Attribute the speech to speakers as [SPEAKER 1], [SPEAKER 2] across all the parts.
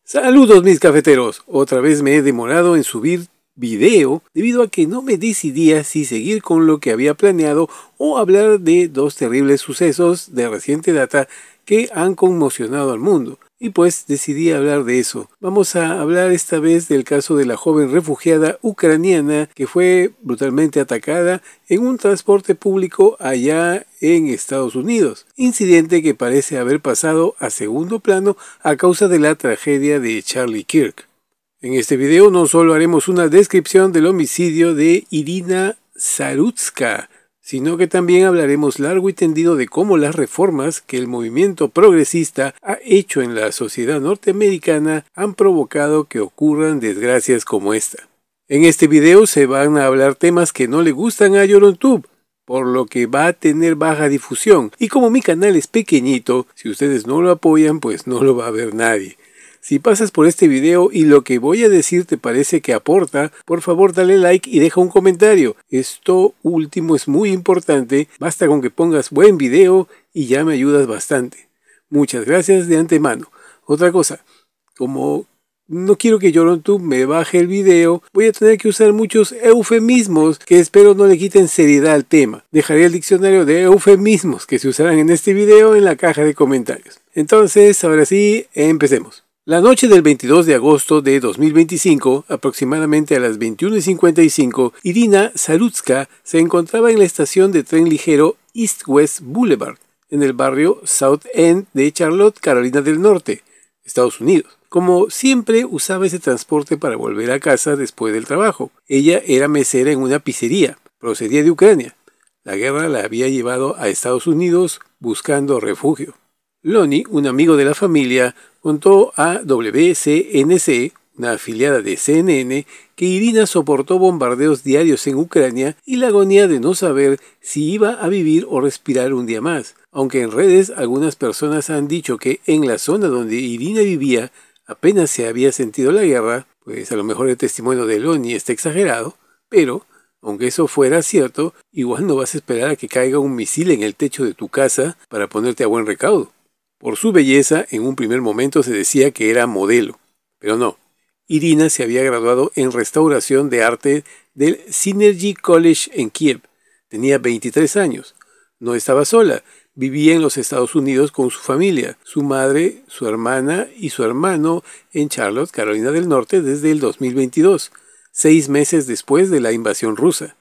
[SPEAKER 1] Saludos mis cafeteros, otra vez me he demorado en subir video debido a que no me decidía si seguir con lo que había planeado o hablar de dos terribles sucesos de reciente data que han conmocionado al mundo. Y pues decidí hablar de eso. Vamos a hablar esta vez del caso de la joven refugiada ucraniana que fue brutalmente atacada en un transporte público allá en Estados Unidos. Incidente que parece haber pasado a segundo plano a causa de la tragedia de Charlie Kirk. En este video no solo haremos una descripción del homicidio de Irina Zarutska, sino que también hablaremos largo y tendido de cómo las reformas que el movimiento progresista ha hecho en la sociedad norteamericana han provocado que ocurran desgracias como esta. En este video se van a hablar temas que no le gustan a YoroTube, por lo que va a tener baja difusión, y como mi canal es pequeñito, si ustedes no lo apoyan, pues no lo va a ver nadie. Si pasas por este video y lo que voy a decir te parece que aporta, por favor dale like y deja un comentario. Esto último es muy importante, basta con que pongas buen video y ya me ayudas bastante. Muchas gracias de antemano. Otra cosa, como no quiero que YoroTube me baje el video, voy a tener que usar muchos eufemismos que espero no le quiten seriedad al tema. Dejaré el diccionario de eufemismos que se usarán en este video en la caja de comentarios. Entonces, ahora sí, empecemos. La noche del 22 de agosto de 2025, aproximadamente a las 21:55, Irina Zarutska se encontraba en la estación de tren ligero East West Boulevard, en el barrio South End de Charlotte, Carolina del Norte, Estados Unidos. Como siempre, usaba ese transporte para volver a casa después del trabajo. Ella era mesera en una pizzería, procedía de Ucrania. La guerra la había llevado a Estados Unidos buscando refugio. Lonnie, un amigo de la familia, contó a WCNC, una afiliada de CNN, que Irina soportó bombardeos diarios en Ucrania y la agonía de no saber si iba a vivir o respirar un día más. Aunque en redes algunas personas han dicho que en la zona donde Irina vivía apenas se había sentido la guerra, pues a lo mejor el testimonio de Lonnie está exagerado, pero aunque eso fuera cierto, igual no vas a esperar a que caiga un misil en el techo de tu casa para ponerte a buen recaudo. Por su belleza, en un primer momento se decía que era modelo, pero no. Irina se había graduado en restauración de arte del Synergy College en Kiev. Tenía 23 años. No estaba sola, vivía en los Estados Unidos con su familia, su madre, su hermana y su hermano en Charlotte, Carolina del Norte, desde el 2022, 6 meses después de la invasión rusa.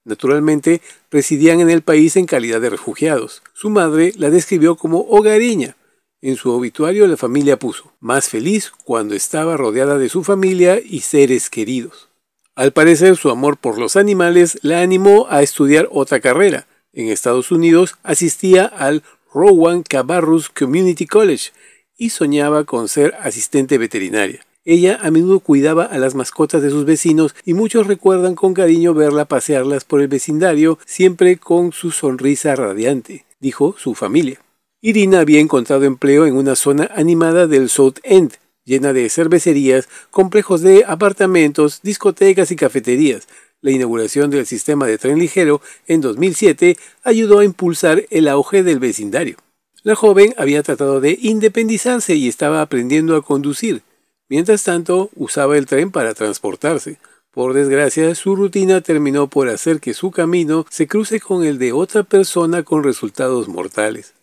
[SPEAKER 1] Naturalmente, residían en el país en calidad de refugiados. Su madre la describió como hogareña. En su obituario la familia puso, más feliz cuando estaba rodeada de su familia y seres queridos. Al parecer su amor por los animales la animó a estudiar otra carrera. En Estados Unidos asistía al Rowan Cabarrus Community College y soñaba con ser asistente veterinaria. Ella a menudo cuidaba a las mascotas de sus vecinos y muchos recuerdan con cariño verla pasearlas por el vecindario, siempre con su sonrisa radiante, dijo su familia. Irina había encontrado empleo en una zona animada del South End, llena de cervecerías, complejos de apartamentos, discotecas y cafeterías. La inauguración del sistema de tren ligero en 2007 ayudó a impulsar el auge del vecindario. La joven había tratado de independizarse y estaba aprendiendo a conducir. Mientras tanto, usaba el tren para transportarse. Por desgracia, su rutina terminó por hacer que su camino se cruce con el de otra persona con resultados mortales.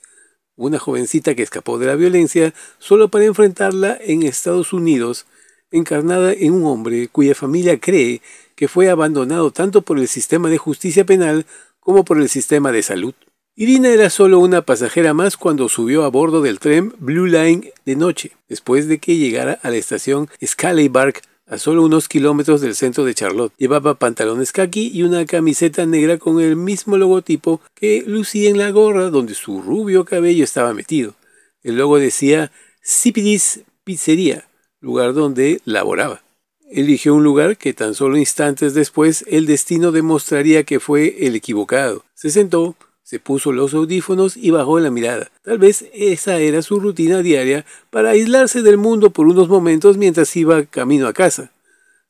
[SPEAKER 1] Una jovencita que escapó de la violencia solo para enfrentarla en Estados Unidos, encarnada en un hombre cuya familia cree que fue abandonado tanto por el sistema de justicia penal como por el sistema de salud. Irina era solo una pasajera más cuando subió a bordo del tren Blue Line de noche, después de que llegara a la estación Scally Park, a solo unos kilómetros del centro de Charlotte. Llevaba pantalones caqui y una camiseta negra con el mismo logotipo que lucía en la gorra donde su rubio cabello estaba metido. El logo decía Cipidis Pizzería, lugar donde laboraba. Eligió un lugar que tan solo instantes después el destino demostraría que fue el equivocado. Se sentó, se puso los audífonos y bajó la mirada. Tal vez esa era su rutina diaria para aislarse del mundo por unos momentos mientras iba camino a casa.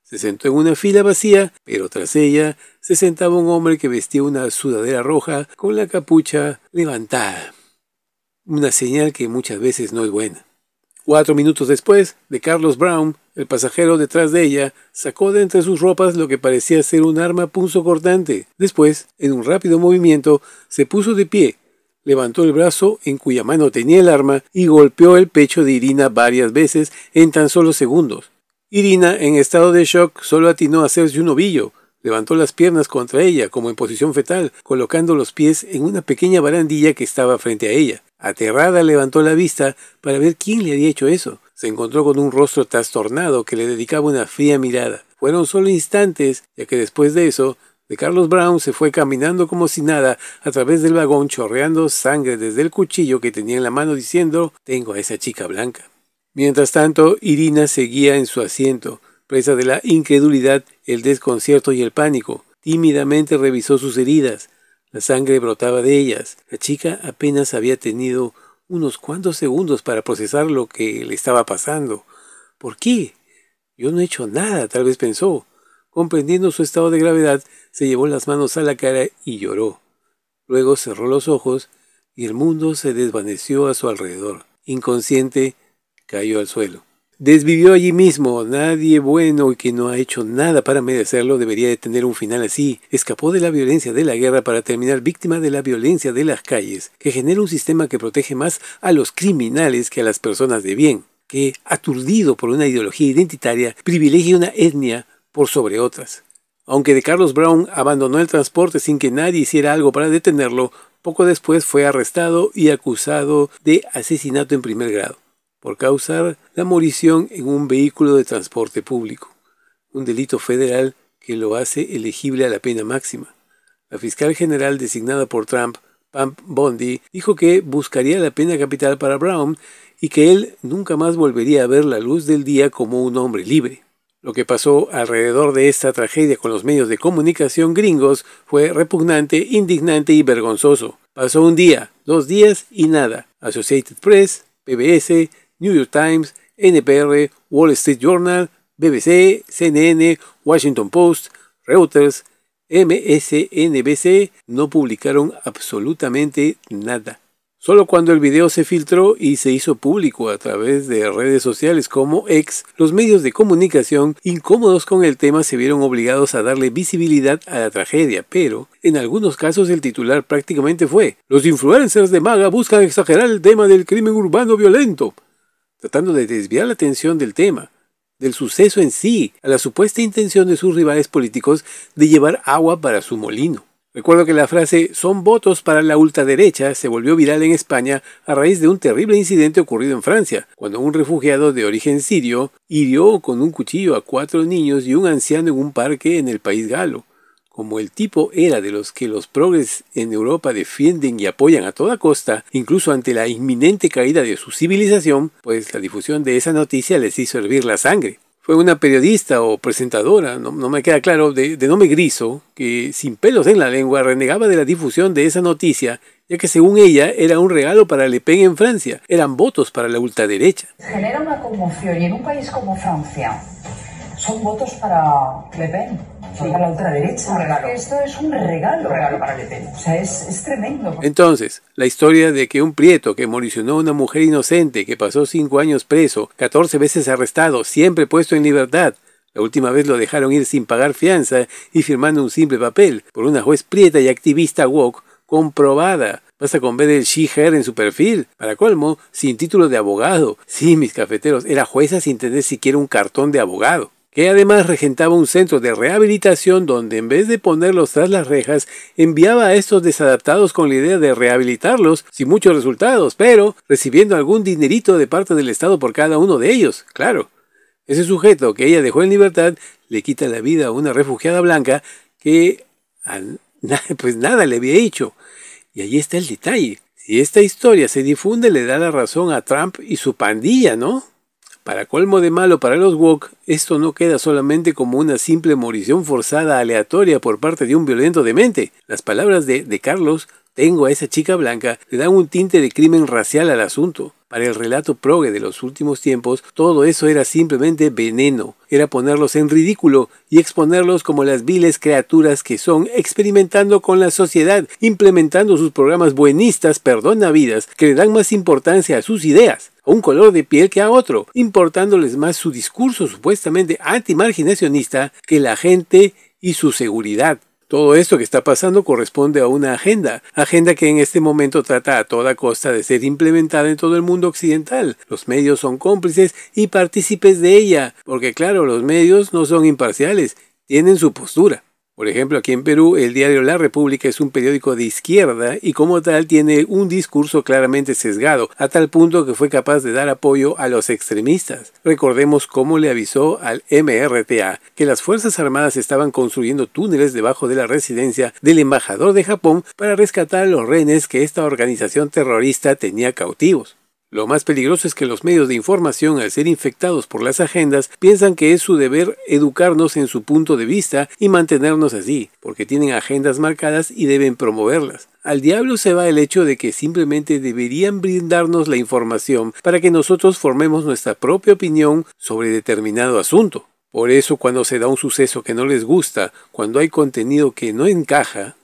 [SPEAKER 1] Se sentó en una fila vacía, pero tras ella se sentaba un hombre que vestía una sudadera roja con la capucha levantada. Una señal que muchas veces no es buena. 4 minutos después, de Carlos Brown, el pasajero detrás de ella, sacó de entre sus ropas lo que parecía ser un arma punzocortante. Después, en un rápido movimiento, se puso de pie, levantó el brazo en cuya mano tenía el arma y golpeó el pecho de Irina varias veces en tan solo segundos. Irina, en estado de shock, solo atinó a hacerse un ovillo. Levantó las piernas contra ella, como en posición fetal, colocando los pies en una pequeña barandilla que estaba frente a ella. Aterrada, levantó la vista para ver quién le había hecho eso. Se encontró con un rostro trastornado que le dedicaba una fría mirada. Fueron solo instantes, ya que después de eso, de Carlos Brown se fue caminando como si nada a través del vagón, chorreando sangre desde el cuchillo que tenía en la mano, diciendo: «Tengo a esa chica blanca». Mientras tanto, Irina seguía en su asiento, presa de la incredulidad, el desconcierto y el pánico. Tímidamente revisó sus heridas. La sangre brotaba de ellas. La chica apenas había tenido unos cuantos segundos para procesar lo que le estaba pasando. ¿Por qué? Yo no he hecho nada, tal vez pensó. Comprendiendo su estado de gravedad, se llevó las manos a la cara y lloró. Luego cerró los ojos y el mundo se desvaneció a su alrededor. Inconsciente, cayó al suelo. Desvivió allí mismo. Nadie bueno y que no ha hecho nada para merecerlo debería de tener un final así. Escapó de la violencia de la guerra para terminar víctima de la violencia de las calles, que genera un sistema que protege más a los criminales que a las personas de bien, que, aturdido por una ideología identitaria, privilegia una etnia por sobre otras. Aunque de Carlos Brown abandonó el transporte sin que nadie hiciera algo para detenerlo, poco después fue arrestado y acusado de asesinato en primer grado, por causar la morición en un vehículo de transporte público, un delito federal que lo hace elegible a la pena máxima. La fiscal general designada por Trump, Pam Bondi, dijo que buscaría la pena capital para Brown y que él nunca más volvería a ver la luz del día como un hombre libre. Lo que pasó alrededor de esta tragedia con los medios de comunicación gringos fue repugnante, indignante y vergonzoso. Pasó un día, 2 días y nada. Associated Press, PBS, New York Times, NPR, Wall Street Journal, BBC, CNN, Washington Post, Reuters, MSNBC no publicaron absolutamente nada. Solo cuando el video se filtró y se hizo público a través de redes sociales como X, los medios de comunicación, incómodos con el tema, se vieron obligados a darle visibilidad a la tragedia, pero en algunos casos el titular prácticamente fue: «Los influencers de MAGA buscan exagerar el tema del crimen urbano violento», tratando de desviar la atención del tema, del suceso en sí, a la supuesta intención de sus rivales políticos de llevar agua para su molino. Recuerdo que la frase «son votos para la ultraderecha» se volvió viral en España a raíz de un terrible incidente ocurrido en Francia, cuando un refugiado de origen sirio hirió con un cuchillo a 4 niños y un anciano en un parque en el país galo. Como el tipo era de los que los progres en Europa defienden y apoyan a toda costa, incluso ante la inminente caída de su civilización, pues la difusión de esa noticia les hizo hervir la sangre. Fue una periodista o presentadora, no me queda claro, de nombre Griso, que sin pelos en la lengua renegaba de la difusión de esa noticia, ya que según ella era un regalo para Le Pen en Francia, eran votos para la ultraderecha.
[SPEAKER 2] Genera una conmoción y en un país como Francia son votos para Le Pen. Para la ultraderecha. Un regalo. Esto es un regalo para Le Pen. O sea, es tremendo.
[SPEAKER 1] Entonces, la historia de que un prieto que moricionó a una mujer inocente, que pasó 5 años preso, 14 veces arrestado, siempre puesto en libertad, la última vez lo dejaron ir sin pagar fianza y firmando un simple papel, por una juez prieta y activista woke, comprobada. Basta con ver el she/her en su perfil. Para colmo, sin título de abogado. Sí, mis cafeteros, era jueza sin tener siquiera un cartón de abogado, que además regentaba un centro de rehabilitación donde en vez de ponerlos tras las rejas, enviaba a estos desadaptados con la idea de rehabilitarlos sin muchos resultados, pero recibiendo algún dinerito de parte del Estado por cada uno de ellos, claro. Ese sujeto que ella dejó en libertad le quita la vida a una refugiada blanca que pues nada le había hecho. Y ahí está el detalle. Si esta historia se difunde, le da la razón a Trump y su pandilla, ¿no? Para colmo de malo para los woke, esto no queda solamente como una simple morición forzada aleatoria por parte de un violento demente. Las palabras de Carlos tengo a esa chica blanca le dan un tinte de crimen racial al asunto. Para el relato progre de los últimos tiempos, todo eso era simplemente veneno. Era ponerlos en ridículo y exponerlos como las viles criaturas que son, experimentando con la sociedad, implementando sus programas buenistas perdonavidas que le dan más importancia a sus ideas, a un color de piel que a otro, importándoles más su discurso supuestamente antimarginacionista que la gente y su seguridad. Todo esto que está pasando corresponde a una agenda que en este momento trata a toda costa de ser implementada en todo el mundo occidental. Los medios son cómplices y partícipes de ella, porque claro, los medios no son imparciales, tienen su postura. Por ejemplo, aquí en Perú, el diario La República es un periódico de izquierda y como tal tiene un discurso claramente sesgado, a tal punto que fue capaz de dar apoyo a los extremistas. Recordemos cómo le avisó al MRTA que las Fuerzas Armadas estaban construyendo túneles debajo de la residencia del embajador de Japón para rescatar a los rehenes que esta organización terrorista tenía cautivos. Lo más peligroso es que los medios de información, al ser infectados por las agendas, piensan que es su deber educarnos en su punto de vista y mantenernos así, porque tienen agendas marcadas y deben promoverlas. Al diablo se va el hecho de que simplemente deberían brindarnos la información para que nosotros formemos nuestra propia opinión sobre determinado asunto. Por eso cuando se da un suceso que no les gusta, cuando hay contenido que no encaja,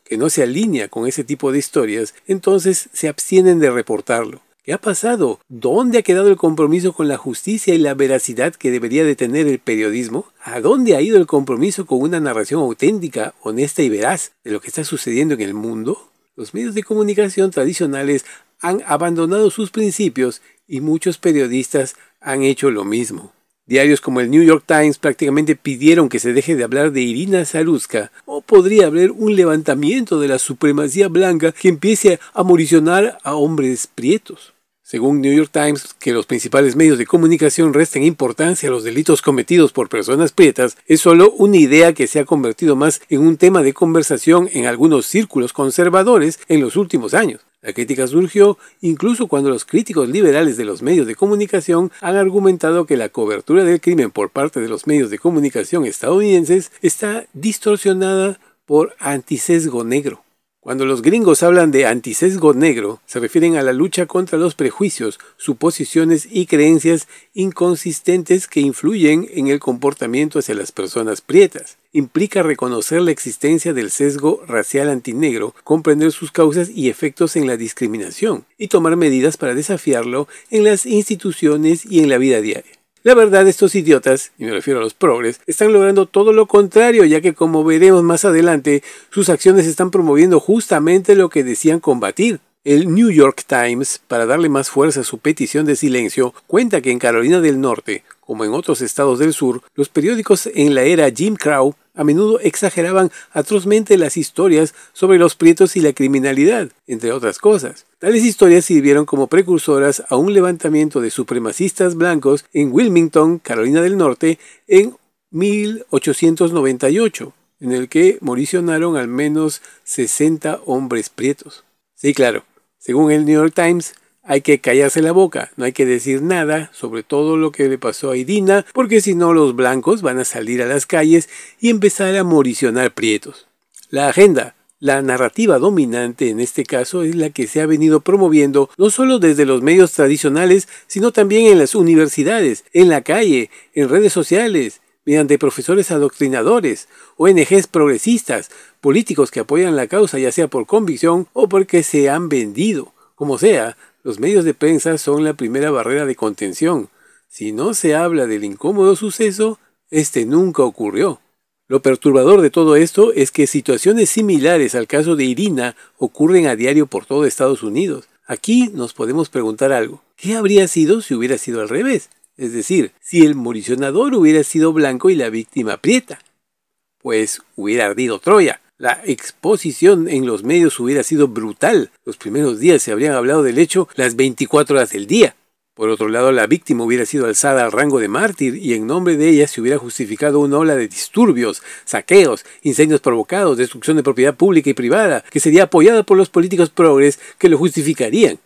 [SPEAKER 1] que no se alinea con ese tipo de historias, entonces se abstienen de reportarlo. ¿Qué ha pasado? ¿Dónde ha quedado el compromiso con la justicia y la veracidad que debería de tener el periodismo? ¿A dónde ha ido el compromiso con una narración auténtica, honesta y veraz de lo que está sucediendo en el mundo? Los medios de comunicación tradicionales han abandonado sus principios y muchos periodistas han hecho lo mismo. Diarios como el New York Times prácticamente pidieron que se deje de hablar de Irina Zarutska, o podría haber un levantamiento de la supremacía blanca que empiece a moricionar a hombres prietos. Según New York Times, que los principales medios de comunicación resten importancia a los delitos cometidos por personas prietas es solo una idea que se ha convertido más en un tema de conversación en algunos círculos conservadores en los últimos años. La crítica surgió incluso cuando los críticos liberales de los medios de comunicación han argumentado que la cobertura del crimen por parte de los medios de comunicación estadounidenses está distorsionada por antisesgo negro. Cuando los gringos hablan de antisesgo negro, se refieren a la lucha contra los prejuicios, suposiciones y creencias inconsistentes que influyen en el comportamiento hacia las personas prietas. Implica reconocer la existencia del sesgo racial antinegro, comprender sus causas y efectos en la discriminación, y tomar medidas para desafiarlo en las instituciones y en la vida diaria. La verdad, estos idiotas, y me refiero a los progres, están logrando todo lo contrario, ya que como veremos más adelante, sus acciones están promoviendo justamente lo que decían combatir. El New York Times, para darle más fuerza a su petición de silencio, cuenta que en Carolina del Norte, como en otros estados del sur, los periódicos en la era Jim Crow a menudo exageraban atrozmente las historias sobre los prietos y la criminalidad, entre otras cosas. Tales historias sirvieron como precursoras a un levantamiento de supremacistas blancos en Wilmington, Carolina del Norte, en 1898, en el que moricionaron al menos 60 hombres prietos. Sí, claro, según el New York Times, hay que callarse la boca, no hay que decir nada sobre todo lo que le pasó a Irina, porque si no los blancos van a salir a las calles y empezar a moricionar prietos. La agenda, la narrativa dominante en este caso es la que se ha venido promoviendo no solo desde los medios tradicionales, sino también en las universidades, en la calle, en redes sociales, mediante profesores adoctrinadores, ONGs progresistas, políticos que apoyan la causa ya sea por convicción o porque se han vendido. Como sea, los medios de prensa son la primera barrera de contención. Si no se habla del incómodo suceso, este nunca ocurrió. Lo perturbador de todo esto es que situaciones similares al caso de Irina ocurren a diario por todo Estados Unidos. Aquí nos podemos preguntar algo. ¿Qué habría sido si hubiera sido al revés? Es decir, si el moricionador hubiera sido blanco y la víctima prieta. Pues hubiera ardido Troya. La exposición en los medios hubiera sido brutal. Los primeros días se habrían hablado del hecho las 24 horas del día. Por otro lado, la víctima hubiera sido alzada al rango de mártir y en nombre de ella se hubiera justificado una ola de disturbios, saqueos, incendios provocados, destrucción de propiedad pública y privada, que sería apoyada por los políticos progres que lo justificarían.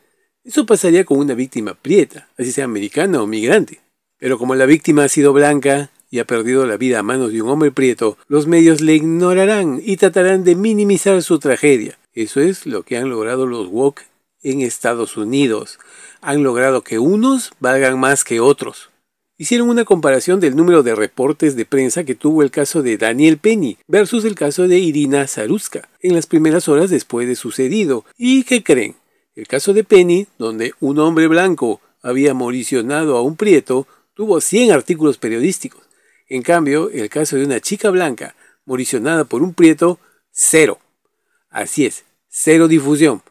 [SPEAKER 1] Eso pasaría con una víctima prieta, así sea americana o migrante. Pero como la víctima ha sido blanca y ha perdido la vida a manos de un hombre prieto, los medios le ignorarán y tratarán de minimizar su tragedia. Eso es lo que han logrado los woke en Estados Unidos. Han logrado que unos valgan más que otros. Hicieron una comparación del número de reportes de prensa que tuvo el caso de Daniel Penny versus el caso de Irina Saruska en las primeras horas después de sucedido. ¿Y qué creen? El caso de Penny, donde un hombre blanco había moricionado a un prieto, tuvo 100 artículos periodísticos. En cambio, el caso de una chica blanca moricionada por un prieto, 0. Así es, 0 difusión.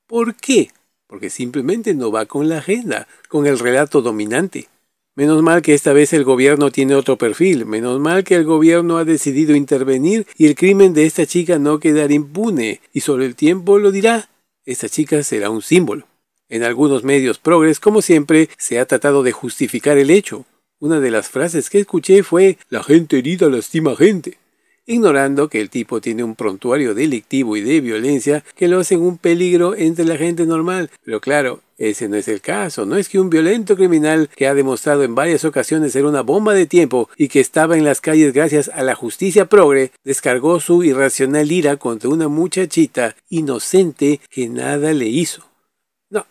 [SPEAKER 1] ¿Por qué? Porque simplemente no va con la agenda, con el relato dominante. Menos mal que esta vez el gobierno tiene otro perfil, menos mal que el gobierno ha decidido intervenir y el crimen de esta chica no quedará impune, y solo el tiempo lo dirá. Esta chica será un símbolo. En algunos medios progres, como siempre, se ha tratado de justificar el hecho. Una de las frases que escuché fue «La gente herida lastima gente», ignorando que el tipo tiene un prontuario delictivo y de violencia que lo hacen un peligro entre la gente normal. Pero claro, ese no es el caso. No es que un violento criminal que ha demostrado en varias ocasiones ser una bomba de tiempo y que estaba en las calles gracias a la justicia progre, descargó su irracional ira contra una muchachita inocente que nada le hizo. No,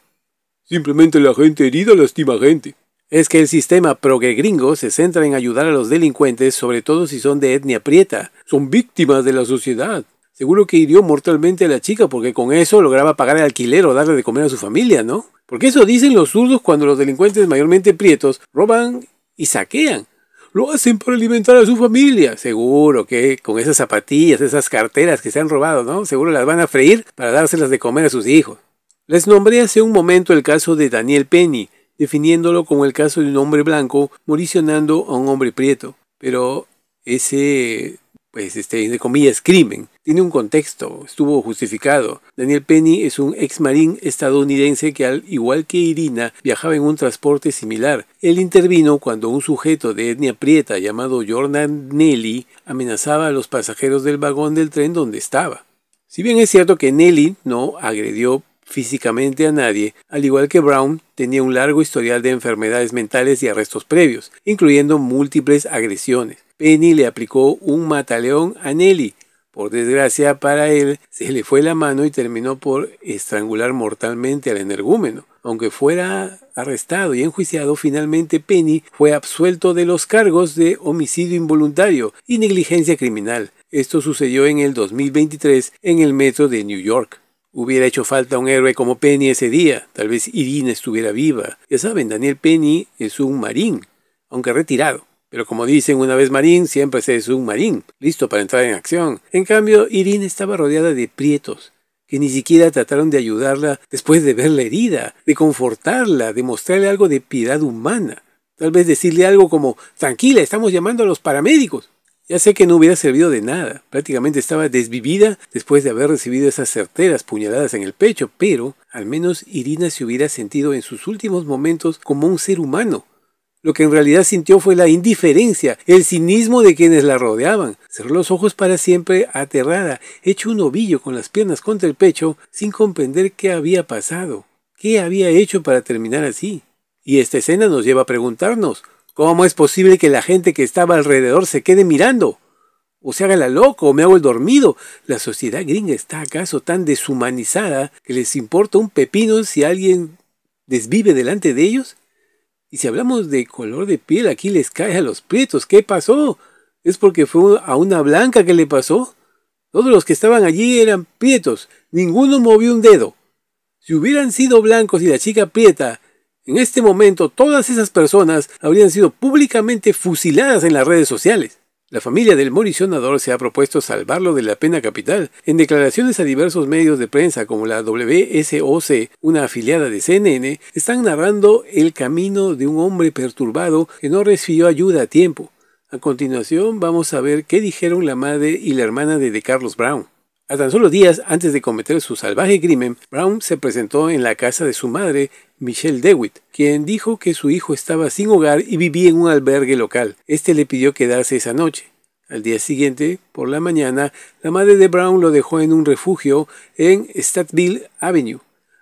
[SPEAKER 1] simplemente la gente herida lastima gente. Es que el sistema progre gringo se centra en ayudar a los delincuentes, sobre todo si son de etnia prieta. Son víctimas de la sociedad. Seguro que hirió mortalmente a la chica porque con eso lograba pagar el alquiler o darle de comer a su familia, ¿no? Porque eso dicen los zurdos cuando los delincuentes mayormente prietos roban y saquean. Lo hacen para alimentar a su familia. Seguro que con esas zapatillas, esas carteras que se han robado, ¿no? Seguro las van a freír para dárselas de comer a sus hijos. Les nombré hace un momento el caso de Daniel Penny, definiéndolo como el caso de un hombre blanco moricionando a un hombre prieto. Pero ese, entre comillas, crimen, tiene un contexto, estuvo justificado. Daniel Penny es un ex marín estadounidense que, al igual que Irina, viajaba en un transporte similar. Él intervino cuando un sujeto de etnia prieta llamado Jordan Nelly amenazaba a los pasajeros del vagón del tren donde estaba. Si bien es cierto que Nelly no agredió físicamente a nadie, al igual que Brown, tenía un largo historial de enfermedades mentales y arrestos previos, incluyendo múltiples agresiones. Penny le aplicó un mataleón a Nelly. Por desgracia para él, se le fue la mano y terminó por estrangular mortalmente al energúmeno. Aunque fuera arrestado y enjuiciado, finalmente Penny fue absuelto de los cargos de homicidio involuntario y negligencia criminal. Esto sucedió en el 2023 en el metro de New York. Hubiera hecho falta un héroe como Penny ese día. Tal vez Irina estuviera viva. Ya saben, Daniel Penny es un marín, aunque retirado. Pero como dicen, una vez marín, siempre se es un marín, listo para entrar en acción. En cambio, Irina estaba rodeada de prietos, que ni siquiera trataron de ayudarla después de verla herida, de confortarla, de mostrarle algo de piedad humana. Tal vez decirle algo como, tranquila, estamos llamando a los paramédicos. Ya sé que no hubiera servido de nada, prácticamente estaba desvivida después de haber recibido esas certeras puñaladas en el pecho, pero al menos Irina se hubiera sentido en sus últimos momentos como un ser humano. Lo que en realidad sintió fue la indiferencia, el cinismo de quienes la rodeaban. Cerró los ojos para siempre, aterrada, hecho un ovillo con las piernas contra el pecho, sin comprender qué había pasado, qué había hecho para terminar así. Y esta escena nos lleva a preguntarnos, ¿cómo es posible que la gente que estaba alrededor se quede mirando? O se haga la loca o me hago el dormido. ¿La sociedad gringa está acaso tan deshumanizada que les importa un pepino si alguien desvive delante de ellos? Y si hablamos de color de piel, aquí les cae a los prietos. ¿Qué pasó? ¿Es porque fue a una blanca que le pasó? Todos los que estaban allí eran prietos. Ninguno movió un dedo. Si hubieran sido blancos y la chica prieta, en este momento todas esas personas habrían sido públicamente fusiladas en las redes sociales. La familia del moricionador se ha propuesto salvarlo de la pena capital. En declaraciones a diversos medios de prensa como la WSOC, una afiliada de CNN, están narrando el camino de un hombre perturbado que no recibió ayuda a tiempo. A continuación vamos a ver qué dijeron la madre y la hermana de DeCarlos Brown. A tan solo días antes de cometer su salvaje crimen, Brown se presentó en la casa de su madre, Michelle DeWitt, quien dijo que su hijo estaba sin hogar y vivía en un albergue local. Este le pidió quedarse esa noche. Al día siguiente, por la mañana, la madre de Brown lo dejó en un refugio en Stadtville Avenue,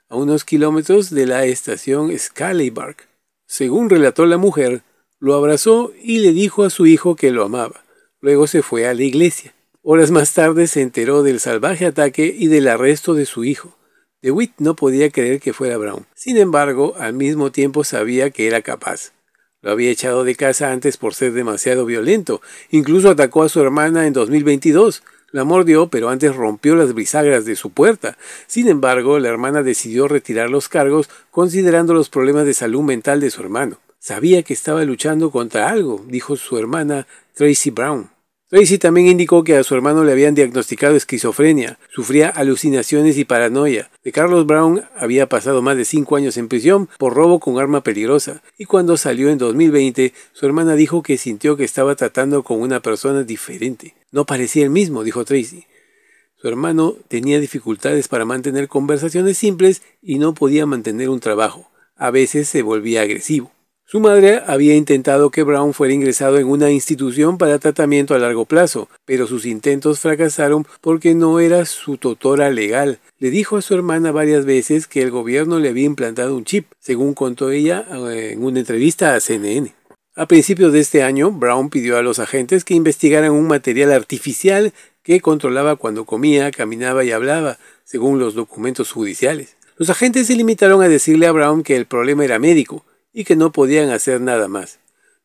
[SPEAKER 1] a unos kilómetros de la estación Scaley Park. Según relató la mujer, lo abrazó y le dijo a su hijo que lo amaba. Luego se fue a la iglesia. Horas más tarde se enteró del salvaje ataque y del arresto de su hijo. DeWitt no podía creer que fuera Brown. Sin embargo, al mismo tiempo sabía que era capaz. Lo había echado de casa antes por ser demasiado violento. Incluso atacó a su hermana en 2022. La mordió, pero antes rompió las bisagras de su puerta. Sin embargo, la hermana decidió retirar los cargos considerando los problemas de salud mental de su hermano. Sabía que estaba luchando contra algo, dijo su hermana Tracy Brown. Tracy también indicó que a su hermano le habían diagnosticado esquizofrenia, sufría alucinaciones y paranoia. De Carlos Brown había pasado más de 5 años en prisión por robo con arma peligrosa, y cuando salió en 2020, su hermana dijo que sintió que estaba tratando con una persona diferente. No parecía el mismo, dijo Tracy. Su hermano tenía dificultades para mantener conversaciones simples y no podía mantener un trabajo. A veces se volvía agresivo. Su madre había intentado que Brown fuera ingresado en una institución para tratamiento a largo plazo, pero sus intentos fracasaron porque no era su tutora legal. Le dijo a su hermana varias veces que el gobierno le había implantado un chip, según contó ella en una entrevista a CNN. A principios de este año, Brown pidió a los agentes que investigaran un material artificial que controlaba cuando comía, caminaba y hablaba, según los documentos judiciales. Los agentes se limitaron a decirle a Brown que el problema era médico y que no podían hacer nada más.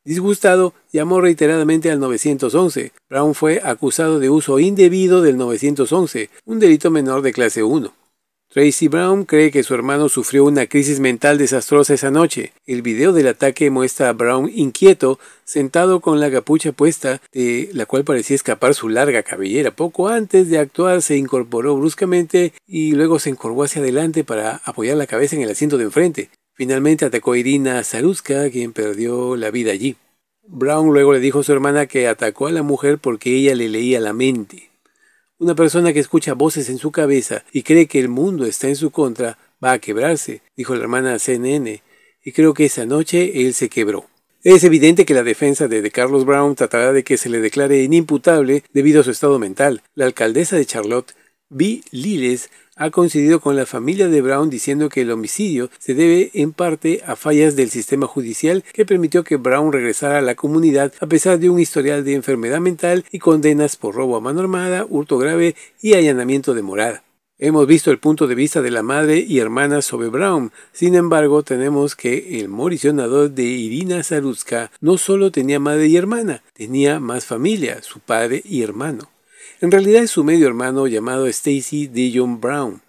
[SPEAKER 1] Disgustado, llamó reiteradamente al 911. Brown fue acusado de uso indebido del 911, un delito menor de clase 1. Tracy Brown cree que su hermano sufrió una crisis mental desastrosa esa noche. El video del ataque muestra a Brown inquieto, sentado con la capucha puesta, de la cual parecía escapar su larga cabellera. Poco antes de actuar se incorporó bruscamente y luego se encorvó hacia adelante para apoyar la cabeza en el asiento de enfrente. Finalmente atacó a Irina Saruska, quien perdió la vida allí. Brown luego le dijo a su hermana que atacó a la mujer porque ella le leía la mente. Una persona que escucha voces en su cabeza y cree que el mundo está en su contra va a quebrarse, dijo la hermana a CNN, y creo que esa noche él se quebró. Es evidente que la defensa de Carlos Brown tratará de que se le declare inimputable debido a su estado mental. La alcaldesa de Charlotte, Bee Liles, ha coincidido con la familia de Brown diciendo que el homicidio se debe en parte a fallas del sistema judicial que permitió que Brown regresara a la comunidad a pesar de un historial de enfermedad mental y condenas por robo a mano armada, hurto grave y allanamiento de morada. Hemos visto el punto de vista de la madre y hermana sobre Brown. Sin embargo, tenemos que el moricionador de Irina Saruska no solo tenía madre y hermana, tenía más familia, su padre y hermano. En realidad es su medio hermano llamado Stacy Dillon Brown.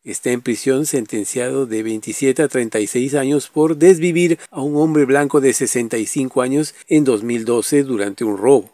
[SPEAKER 1] Está en prisión sentenciado de 27 a 36 años por desvivir a un hombre blanco de 65 años en 2012 durante un robo.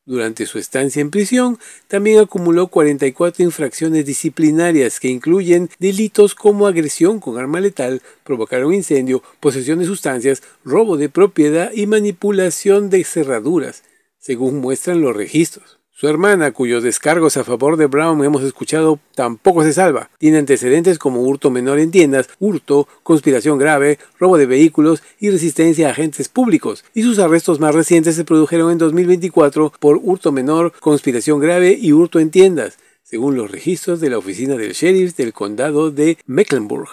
[SPEAKER 1] Durante su estancia en prisión, también acumuló 44 infracciones disciplinarias que incluyen delitos como agresión con arma letal, provocar un incendio, posesión de sustancias, robo de propiedad y manipulación de cerraduras, según muestran los registros. Su hermana, cuyos descargos a favor de Brown hemos escuchado, tampoco se salva. Tiene antecedentes como hurto menor en tiendas, hurto, conspiración grave, robo de vehículos y resistencia a agentes públicos. Y sus arrestos más recientes se produjeron en 2024 por hurto menor, conspiración grave y hurto en tiendas, según los registros de la oficina del sheriff del condado de Mecklenburg.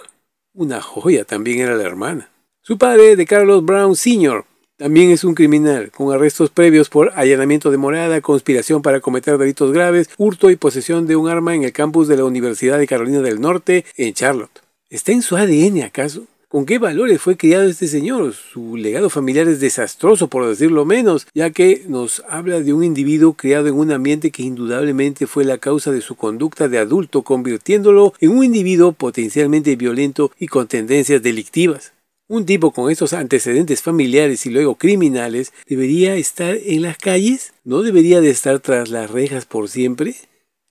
[SPEAKER 1] Una joya también era la hermana. Su padre, de Carlos Brown Sr., también es un criminal, con arrestos previos por allanamiento de morada, conspiración para cometer delitos graves, hurto y posesión de un arma en el campus de la Universidad de Carolina del Norte, en Charlotte. ¿Está en su ADN, acaso? ¿Con qué valores fue criado este señor? Su legado familiar es desastroso, por decirlo menos, ya que nos habla de un individuo criado en un ambiente que indudablemente fue la causa de su conducta de adulto, convirtiéndolo en un individuo potencialmente violento y con tendencias delictivas. Un tipo con estos antecedentes familiares y luego criminales, ¿debería estar en las calles? ¿No debería de estar tras las rejas por siempre?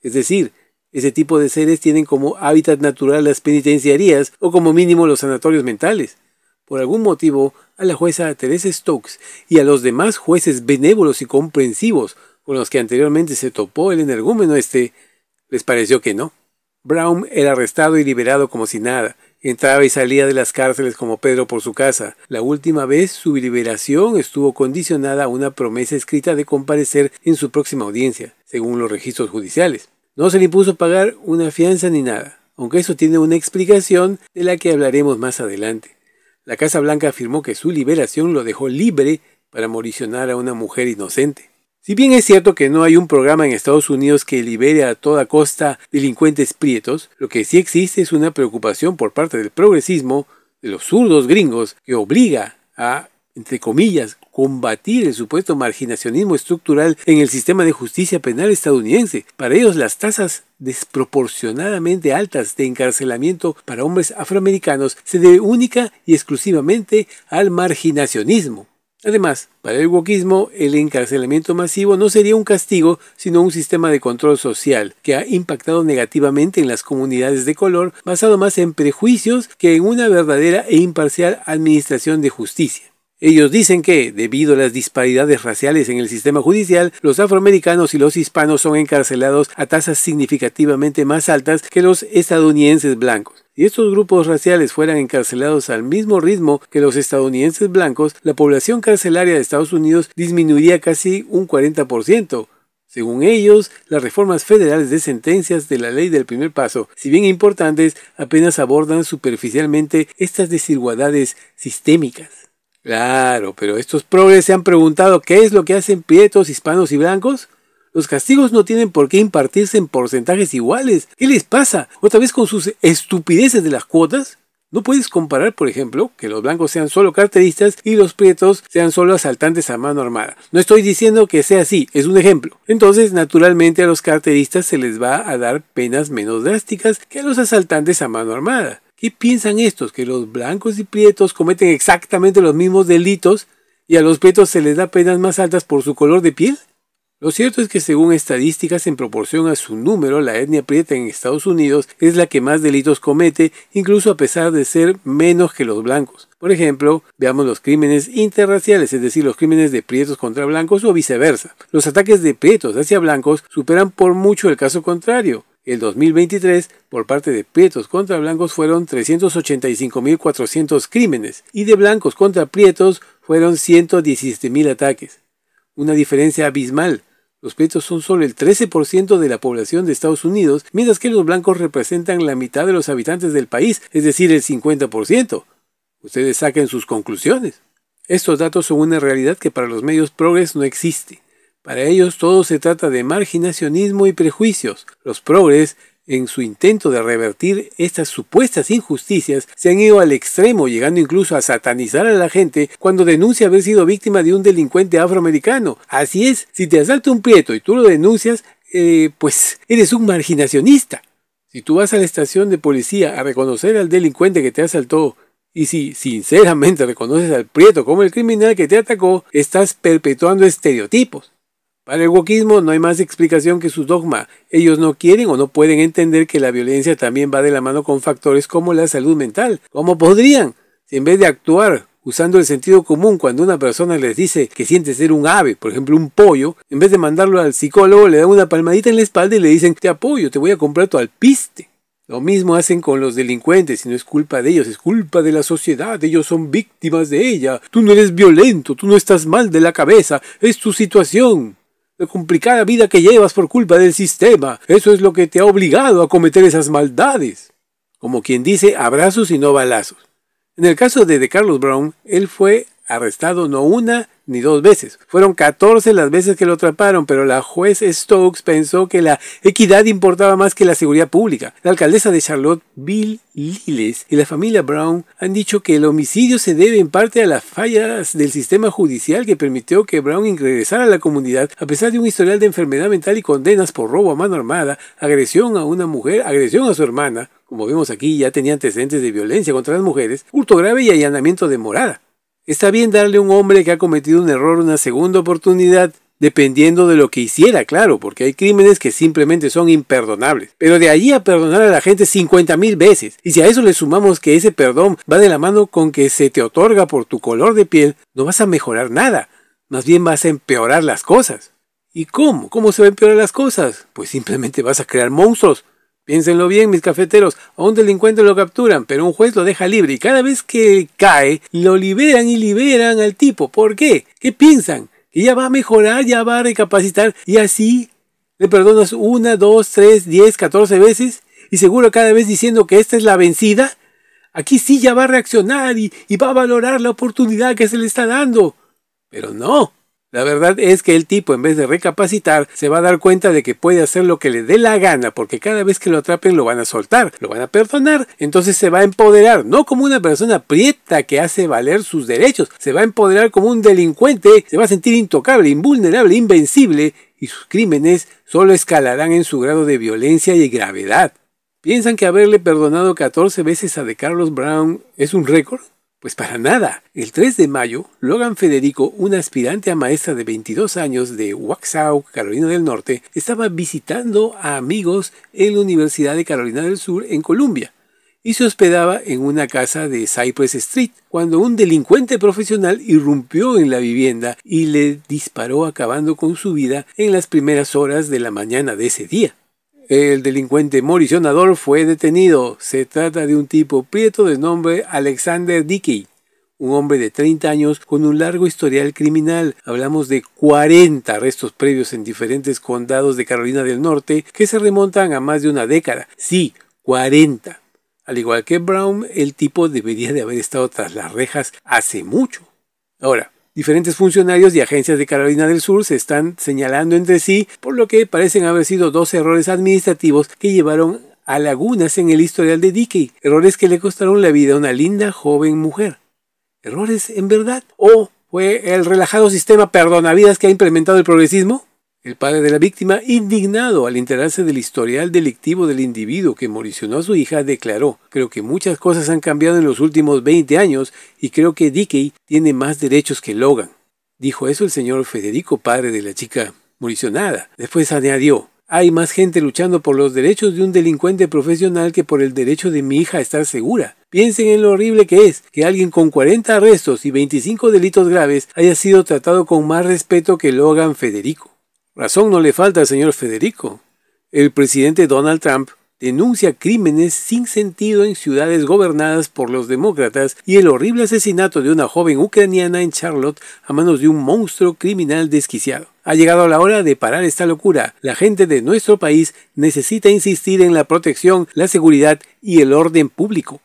[SPEAKER 1] Es decir, ese tipo de seres tienen como hábitat natural las penitenciarías o como mínimo los sanatorios mentales. Por algún motivo, a la jueza Teresa Stokes y a los demás jueces benévolos y comprensivos con los que anteriormente se topó el energúmeno les pareció que no. Brown era arrestado y liberado como si nada. Entraba y salía de las cárceles como Pedro por su casa. La última vez su liberación estuvo condicionada a una promesa escrita de comparecer en su próxima audiencia, según los registros judiciales. No se le impuso pagar una fianza ni nada, aunque eso tiene una explicación de la que hablaremos más adelante. La Casa Blanca afirmó que su liberación lo dejó libre para moricionar a una mujer inocente. Si bien es cierto que no hay un programa en Estados Unidos que libere a toda costa delincuentes prietos, lo que sí existe es una preocupación por parte del progresismo, de los zurdos gringos, que obliga a, entre comillas, combatir el supuesto marginacionismo estructural en el sistema de justicia penal estadounidense. Para ellos, las tasas desproporcionadamente altas de encarcelamiento para hombres afroamericanos se debe única y exclusivamente al marginacionismo. Además, para el wokismo, el encarcelamiento masivo no sería un castigo, sino un sistema de control social que ha impactado negativamente en las comunidades de color, basado más en prejuicios que en una verdadera e imparcial administración de justicia. Ellos dicen que, debido a las disparidades raciales en el sistema judicial, los afroamericanos y los hispanos son encarcelados a tasas significativamente más altas que los estadounidenses blancos. Si estos grupos raciales fueran encarcelados al mismo ritmo que los estadounidenses blancos, la población carcelaria de Estados Unidos disminuiría casi un 40%. Según ellos, las reformas federales de sentencias de la ley del primer paso, si bien importantes, apenas abordan superficialmente estas desigualdades sistémicas. Claro, pero estos progres se han preguntado ¿qué es lo que hacen prietos, hispanos y blancos? Los castigos no tienen por qué impartirse en porcentajes iguales. ¿Qué les pasa? ¿Otra vez con sus estupideces de las cuotas? No puedes comparar, por ejemplo, que los blancos sean solo carteristas y los prietos sean solo asaltantes a mano armada. No estoy diciendo que sea así, es un ejemplo. Entonces, naturalmente a los carteristas se les va a dar penas menos drásticas que a los asaltantes a mano armada. ¿Qué piensan estos? ¿Que los blancos y prietos cometen exactamente los mismos delitos y a los prietos se les da penas más altas por su color de piel? Lo cierto es que según estadísticas en proporción a su número, la etnia prieta en Estados Unidos es la que más delitos comete, incluso a pesar de ser menos que los blancos. Por ejemplo, veamos los crímenes interraciales, es decir, los crímenes de prietos contra blancos o viceversa. Los ataques de prietos hacia blancos superan por mucho el caso contrario. El 2023, por parte de prietos contra blancos, fueron 385.400 crímenes y de blancos contra prietos fueron 117.000 ataques. Una diferencia abismal. Los prietos son solo el 13% de la población de Estados Unidos, mientras que los blancos representan la mitad de los habitantes del país, es decir, el 50%. Ustedes saquen sus conclusiones. Estos datos son una realidad que para los medios progres no existe. Para ellos todo se trata de marginacionismo y prejuicios. Los progres, en su intento de revertir estas supuestas injusticias, se han ido al extremo, llegando incluso a satanizar a la gente cuando denuncia haber sido víctima de un delincuente afroamericano. Así es, si te asalta un prieto y tú lo denuncias, pues eres un marginacionista. Si tú vas a la estación de policía a reconocer al delincuente que te asaltó, y si sinceramente reconoces al prieto como el criminal que te atacó, estás perpetuando estereotipos. Para el wokismo no hay más explicación que su dogma. Ellos no quieren o no pueden entender que la violencia también va de la mano con factores como la salud mental. ¿Cómo podrían? Si en vez de actuar usando el sentido común cuando una persona les dice que siente ser un ave, por ejemplo un pollo, en vez de mandarlo al psicólogo le dan una palmadita en la espalda y le dicen te apoyo, te voy a comprar tu alpiste. Lo mismo hacen con los delincuentes y no es culpa de ellos, es culpa de la sociedad, ellos son víctimas de ella. Tú no eres violento, tú no estás mal de la cabeza, es tu situación. La complicada vida que llevas por culpa del sistema, eso es lo que te ha obligado a cometer esas maldades. Como quien dice, abrazos y no balazos. En el caso de Carlos Brown, él fue arrestado no una ni dos veces. Fueron 14 las veces que lo atraparon, pero la juez Stokes pensó que la equidad importaba más que la seguridad pública. La alcaldesa de Charlotte, Bill Liles, y la familia Brown han dicho que el homicidio se debe en parte a las fallas del sistema judicial que permitió que Brown ingresara a la comunidad a pesar de un historial de enfermedad mental y condenas por robo a mano armada, agresión a una mujer, agresión a su hermana. Como vemos aquí, ya tenía antecedentes de violencia contra las mujeres, hurto grave y allanamiento de morada. Está bien darle a un hombre que ha cometido un error una segunda oportunidad, dependiendo de lo que hiciera, claro, porque hay crímenes que simplemente son imperdonables. Pero de allí a perdonar a la gente 50,000 veces, y si a eso le sumamos que ese perdón va de la mano con que se te otorga por tu color de piel, no vas a mejorar nada, más bien vas a empeorar las cosas. ¿Y cómo? ¿Cómo se va a empeorar las cosas? Pues simplemente vas a crear monstruos. Piénsenlo bien, mis cafeteros, a un delincuente lo capturan, pero un juez lo deja libre y cada vez que cae, lo liberan y liberan al tipo. ¿Por qué? ¿Qué piensan? ¿Que ya va a mejorar, ya va a recapacitar y así le perdonas 1, 2, 3, 10, 14 veces? Y seguro cada vez diciendo que esta es la vencida. Aquí sí ya va a reaccionar y va a valorar la oportunidad que se le está dando. Pero no. La verdad es que el tipo, en vez de recapacitar, se va a dar cuenta de que puede hacer lo que le dé la gana, porque cada vez que lo atrapen lo van a soltar, lo van a perdonar, entonces se va a empoderar, no como una persona prieta que hace valer sus derechos, se va a empoderar como un delincuente, se va a sentir intocable, invulnerable, invencible, y sus crímenes solo escalarán en su grado de violencia y gravedad. ¿Piensan que haberle perdonado 14 veces a DeCarlos Brown es un récord? Pues para nada. El 3 de mayo, Logan Federico, una aspirante a maestra de 22 años de Wausau, Carolina del Norte, estaba visitando a amigos en la Universidad de Carolina del Sur en Columbia y se hospedaba en una casa de Cypress Street cuando un delincuente profesional irrumpió en la vivienda y le disparó, acabando con su vida en las primeras horas de la mañana de ese día. El delincuente moricionador fue detenido. Se trata de un tipo prieto de nombre Alexander Dickey, un hombre de 30 años con un largo historial criminal. Hablamos de 40 arrestos previos en diferentes condados de Carolina del Norte que se remontan a más de una década. Sí, 40. Al igual que Brown, el tipo debería de haber estado tras las rejas hace mucho. Ahora, diferentes funcionarios y agencias de Carolina del Sur se están señalando entre sí, por lo que parecen haber sido 2 errores administrativos que llevaron a lagunas en el historial de Dickey, errores que le costaron la vida a una linda joven mujer. ¿Errores en verdad? ¿O fue el relajado sistema perdonavidas que ha implementado el progresismo? El padre de la víctima, indignado al enterarse del historial delictivo del individuo que moricionó a su hija, declaró: "Creo que muchas cosas han cambiado en los últimos 20 años y creo que Dickey tiene más derechos que Logan". Dijo eso el señor Federico, padre de la chica moricionada. Después añadió: "Hay más gente luchando por los derechos de un delincuente profesional que por el derecho de mi hija a estar segura. Piensen en lo horrible que es que alguien con 40 arrestos y 25 delitos graves haya sido tratado con más respeto que Logan Federico". Razón no le falta al señor Federico. El presidente Donald Trump denuncia crímenes sin sentido en ciudades gobernadas por los demócratas y el horrible asesinato de una joven ucraniana en Charlotte a manos de un monstruo criminal desquiciado. Ha llegado la hora de parar esta locura. La gente de nuestro país necesita insistir en la protección, la seguridad y el orden público.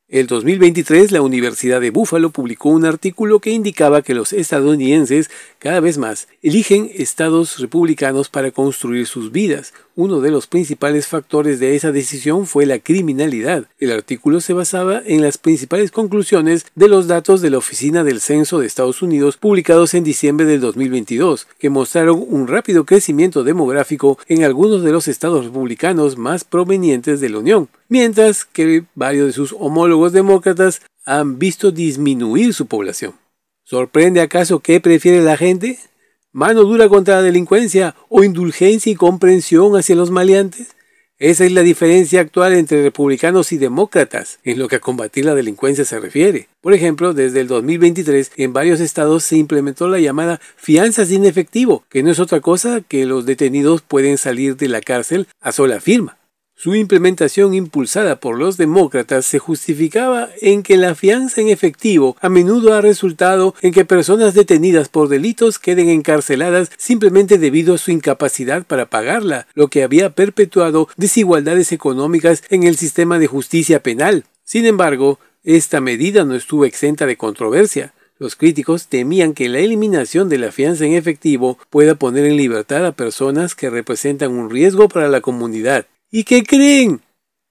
[SPEAKER 1] El 2023, la Universidad de Buffalo publicó un artículo que indicaba que los estadounidenses cada vez más eligen estados republicanos para construir sus vidas. Uno de los principales factores de esa decisión fue la criminalidad. El artículo se basaba en las principales conclusiones de los datos de la Oficina del Censo de Estados Unidos publicados en diciembre del 2022, que mostraron un rápido crecimiento demográfico en algunos de los estados republicanos más provenientes de la Unión, mientras que varios de sus homólogos demócratas han visto disminuir su población. ¿Sorprende acaso qué prefiere la gente? ¿Mano dura contra la delincuencia o indulgencia y comprensión hacia los maleantes? Esa es la diferencia actual entre republicanos y demócratas en lo que a combatir la delincuencia se refiere. Por ejemplo, desde el 2023 en varios estados se implementó la llamada fianza sin efectivo, que no es otra cosa que los detenidos pueden salir de la cárcel a sola firma. Su implementación, impulsada por los demócratas, se justificaba en que la fianza en efectivo a menudo ha resultado en que personas detenidas por delitos queden encarceladas simplemente debido a su incapacidad para pagarla, lo que había perpetuado desigualdades económicas en el sistema de justicia penal. Sin embargo, esta medida no estuvo exenta de controversia. Los críticos temían que la eliminación de la fianza en efectivo pueda poner en libertad a personas que representan un riesgo para la comunidad. ¿Y qué creen?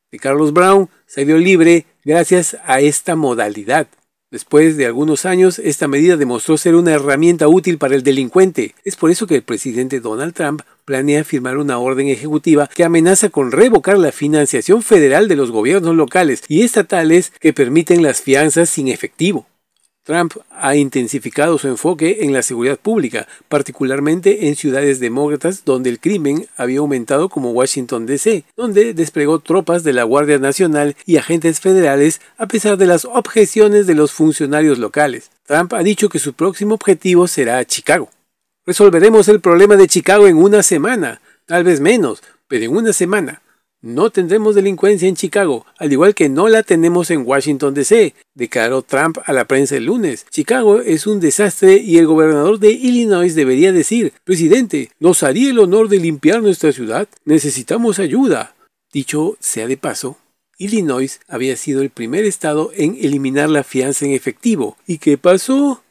[SPEAKER 1] DeCarlos Brown salió libre gracias a esta modalidad. Después de algunos años, esta medida demostró ser una herramienta útil para el delincuente. Es por eso que el presidente Donald Trump planea firmar una orden ejecutiva que amenaza con revocar la financiación federal de los gobiernos locales y estatales que permiten las fianzas sin efectivo. Trump ha intensificado su enfoque en la seguridad pública, particularmente en ciudades demócratas donde el crimen había aumentado, como Washington, D.C., donde desplegó tropas de la Guardia Nacional y agentes federales a pesar de las objeciones de los funcionarios locales. Trump ha dicho que su próximo objetivo será Chicago. Resolveremos el problema de Chicago en una semana, tal vez menos, pero en una semana. No tendremos delincuencia en Chicago, al igual que no la tenemos en Washington, D.C., declaró Trump a la prensa el lunes. Chicago es un desastre y el gobernador de Illinois debería decir: «Presidente, ¿nos haría el honor de limpiar nuestra ciudad? Necesitamos ayuda». Dicho sea de paso, Illinois había sido el primer estado en eliminar la fianza en efectivo. ¿Y qué pasó?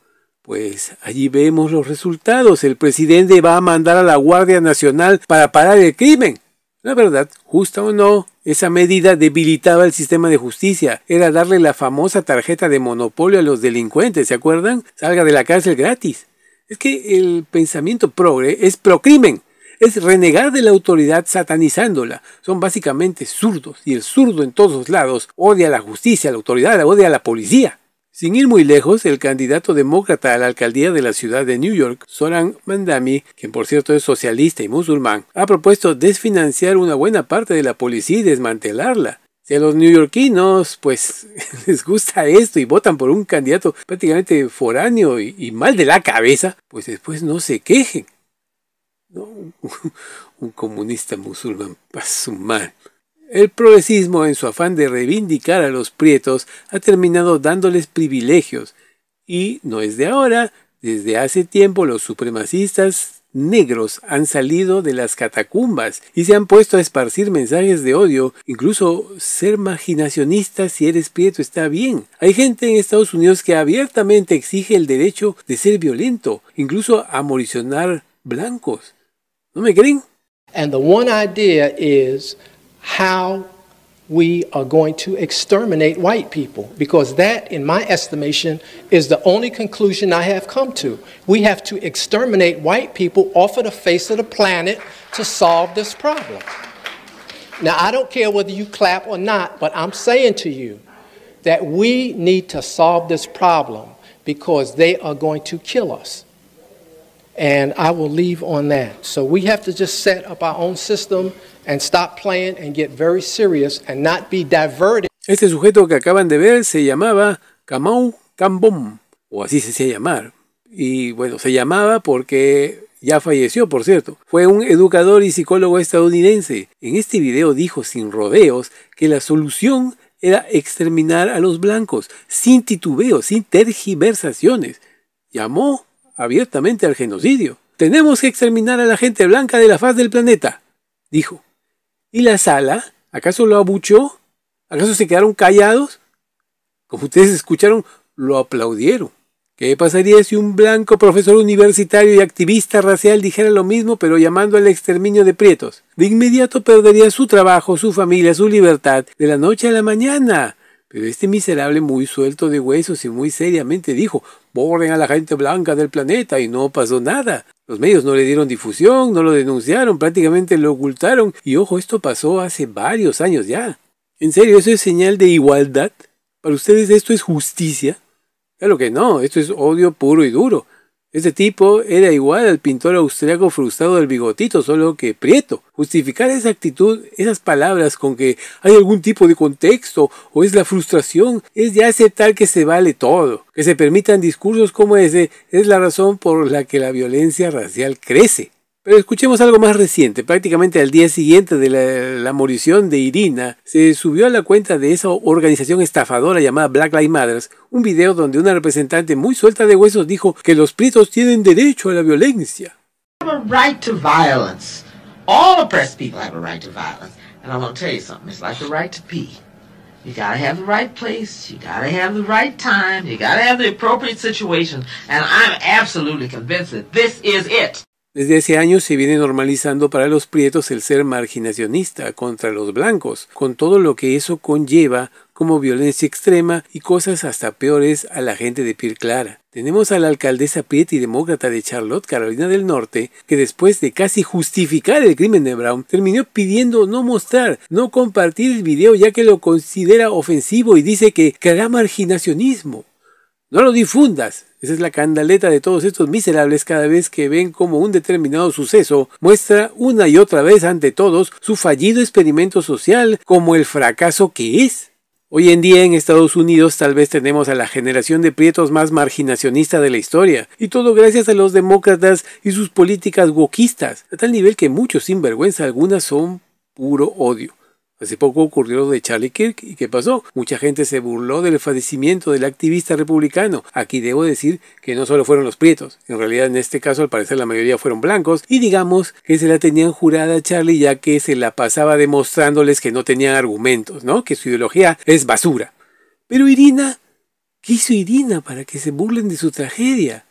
[SPEAKER 1] Pues allí vemos los resultados. El presidente va a mandar a la Guardia Nacional para parar el crimen. La verdad, justa o no, esa medida debilitaba el sistema de justicia. Era darle la famosa tarjeta de monopolio a los delincuentes, ¿se acuerdan? Salga de la cárcel gratis. Es que el pensamiento progre es procrimen. Es renegar de la autoridad satanizándola. Son básicamente zurdos, y el zurdo en todos lados odia a la justicia, a la autoridad, odia a la policía. Sin ir muy lejos, el candidato demócrata a la alcaldía de la ciudad de New York, Zohran Mamdani, quien por cierto es socialista y musulmán, ha propuesto desfinanciar una buena parte de la policía y desmantelarla. Si a los neoyorquinos pues les gusta esto y votan por un candidato prácticamente foráneo y mal de la cabeza, pues después no se quejen. No, un comunista musulmán, paso mal. El progresismo, en su afán de reivindicar a los prietos, ha terminado dándoles privilegios. Y no es de ahora, desde hace tiempo los supremacistas negros han salido de las catacumbas y se han puesto a esparcir mensajes de odio. Incluso ser marginacionista si eres prieto está bien. Hay gente en Estados Unidos que abiertamente exige el derecho de ser violento, incluso a moricionar blancos. ¿No me creen?
[SPEAKER 3] And the one idea is how we are going to exterminate white people, because that, in my estimation, is the only conclusion I have come to. We have to exterminate white people off of the face of the planet to solve this problem. Now, I don't care whether you clap or not, but I'm saying to you that we need to solve this problem because they are going to kill us. And I will leave on that. So we have to just set up our own system and stop playing and get very serious and not be diverted.
[SPEAKER 1] Este sujeto que acaban de ver se llamaba Kamau Kambom, o así se hacía llamar. Y bueno, se llamaba porque ya falleció, por cierto. Fue un educador y psicólogo estadounidense. En este video dijo sin rodeos que la solución era exterminar a los blancos, sin titubeo, sin tergiversaciones. Llamó abiertamente al genocidio. Tenemos que exterminar a la gente blanca de la faz del planeta, dijo. ¿Y la sala? ¿Acaso lo abuchó? ¿Acaso se quedaron callados? Como ustedes escucharon, lo aplaudieron. ¿Qué pasaría si un blanco profesor universitario y activista racial dijera lo mismo, pero llamando al exterminio de prietos? De inmediato perdería su trabajo, su familia, su libertad, de la noche a la mañana. Pero este miserable, muy suelto de huesos y muy seriamente dijo: borren a la gente blanca del planeta, y no pasó nada. Los medios no le dieron difusión, no lo denunciaron, prácticamente lo ocultaron. Y ojo, esto pasó hace varios años ya. ¿En serio eso es señal de igualdad? ¿Para ustedes esto es justicia? Claro que no, esto es odio puro y duro. Este tipo era igual al pintor austriaco frustrado del Bigotito, solo que prieto. Justificar esa actitud, esas palabras con que hay algún tipo de contexto o es la frustración, es ya aceptar que se vale todo. Que se permitan discursos como ese es la razón por la que la violencia racial crece. Pero escuchemos algo más reciente. Prácticamente al día siguiente de la morición de Irina, se subió a la cuenta de esa organización estafadora llamada Black Lives Matter un video donde una representante muy suelta de huesos dijo que los prietos tienen derecho a la violencia.
[SPEAKER 4] Have a right to violence. All oppressed people have a right to violence. And I'm going to tell you something. It's like the right to pee. You got to have the right place. You got to have the right time. You got to have the appropriate situation. And I'm absolutely convinced that this is it.
[SPEAKER 1] Desde hace años se viene normalizando para los prietos el ser marginacionista contra los blancos, con todo lo que eso conlleva como violencia extrema y cosas hasta peores a la gente de piel clara. Tenemos a la alcaldesa prieta y demócrata de Charlotte, Carolina del Norte, que después de casi justificar el crimen de Brown, terminó pidiendo no mostrar, no compartir el video ya que lo considera ofensivo y dice que hará marginacionismo. No lo difundas. Esa es la candaleta de todos estos miserables cada vez que ven como un determinado suceso muestra una y otra vez ante todos su fallido experimento social como el fracaso que es. Hoy en día en Estados Unidos tal vez tenemos a la generación de prietos más marginacionista de la historia, y todo gracias a los demócratas y sus políticas wokistas, a tal nivel que muchos sin vergüenza alguna son puro odio. Hace poco ocurrió lo de Charlie Kirk, ¿y qué pasó? Mucha gente se burló del fallecimiento del activista republicano. Aquí debo decir que no solo fueron los prietos, en realidad en este caso al parecer la mayoría fueron blancos, y digamos que se la tenían jurada a Charlie ya que se la pasaba demostrándoles que no tenían argumentos, ¿no? Que su ideología es basura. Pero Irina, ¿qué hizo Irina para que se burlen de su tragedia?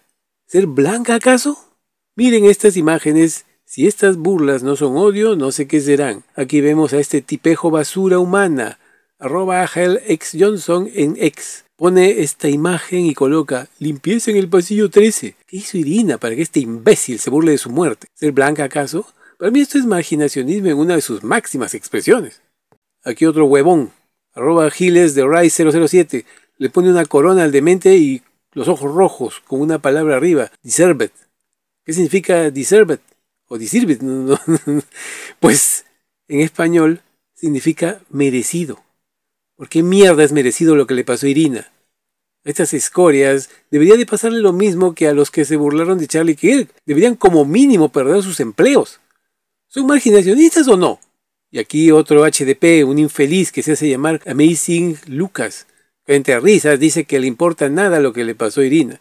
[SPEAKER 1] ¿Ser blanca acaso? Miren estas imágenes. Si estas burlas no son odio, no sé qué serán. Aquí vemos a este tipejo basura humana. @HellXJohnson en X. Pone esta imagen y coloca limpieza en el pasillo 13. ¿Qué hizo Irina para que este imbécil se burle de su muerte? ¿Ser blanca acaso? Para mí esto es marginacionismo en una de sus máximas expresiones. Aquí otro huevón. @GilesTheRice007. Le pone una corona al demente y los ojos rojos con una palabra arriba. Deserved. ¿Qué significa deserved? O deserved. Pues en español significa merecido. ¿Por qué mierda es merecido lo que le pasó a Irina? A estas escorias debería de pasarle lo mismo que a los que se burlaron de Charlie Kirk. Deberían como mínimo perder sus empleos. ¿Son marginacionistas o no? Y aquí otro HDP, un infeliz que se hace llamar Amazing Lucas. Frente a risas dice que le importa nada lo que le pasó a Irina.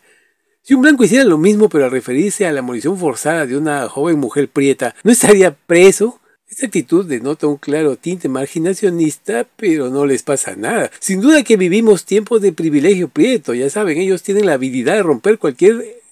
[SPEAKER 1] Si un blanco hiciera lo mismo pero al referirse a la morición forzada de una joven mujer prieta, ¿no estaría preso? Esta actitud denota un claro tinte marginacionista, pero no les pasa nada. Sin duda que vivimos tiempos de privilegio prieto, ya saben, ellos tienen la habilidad de romper cualquier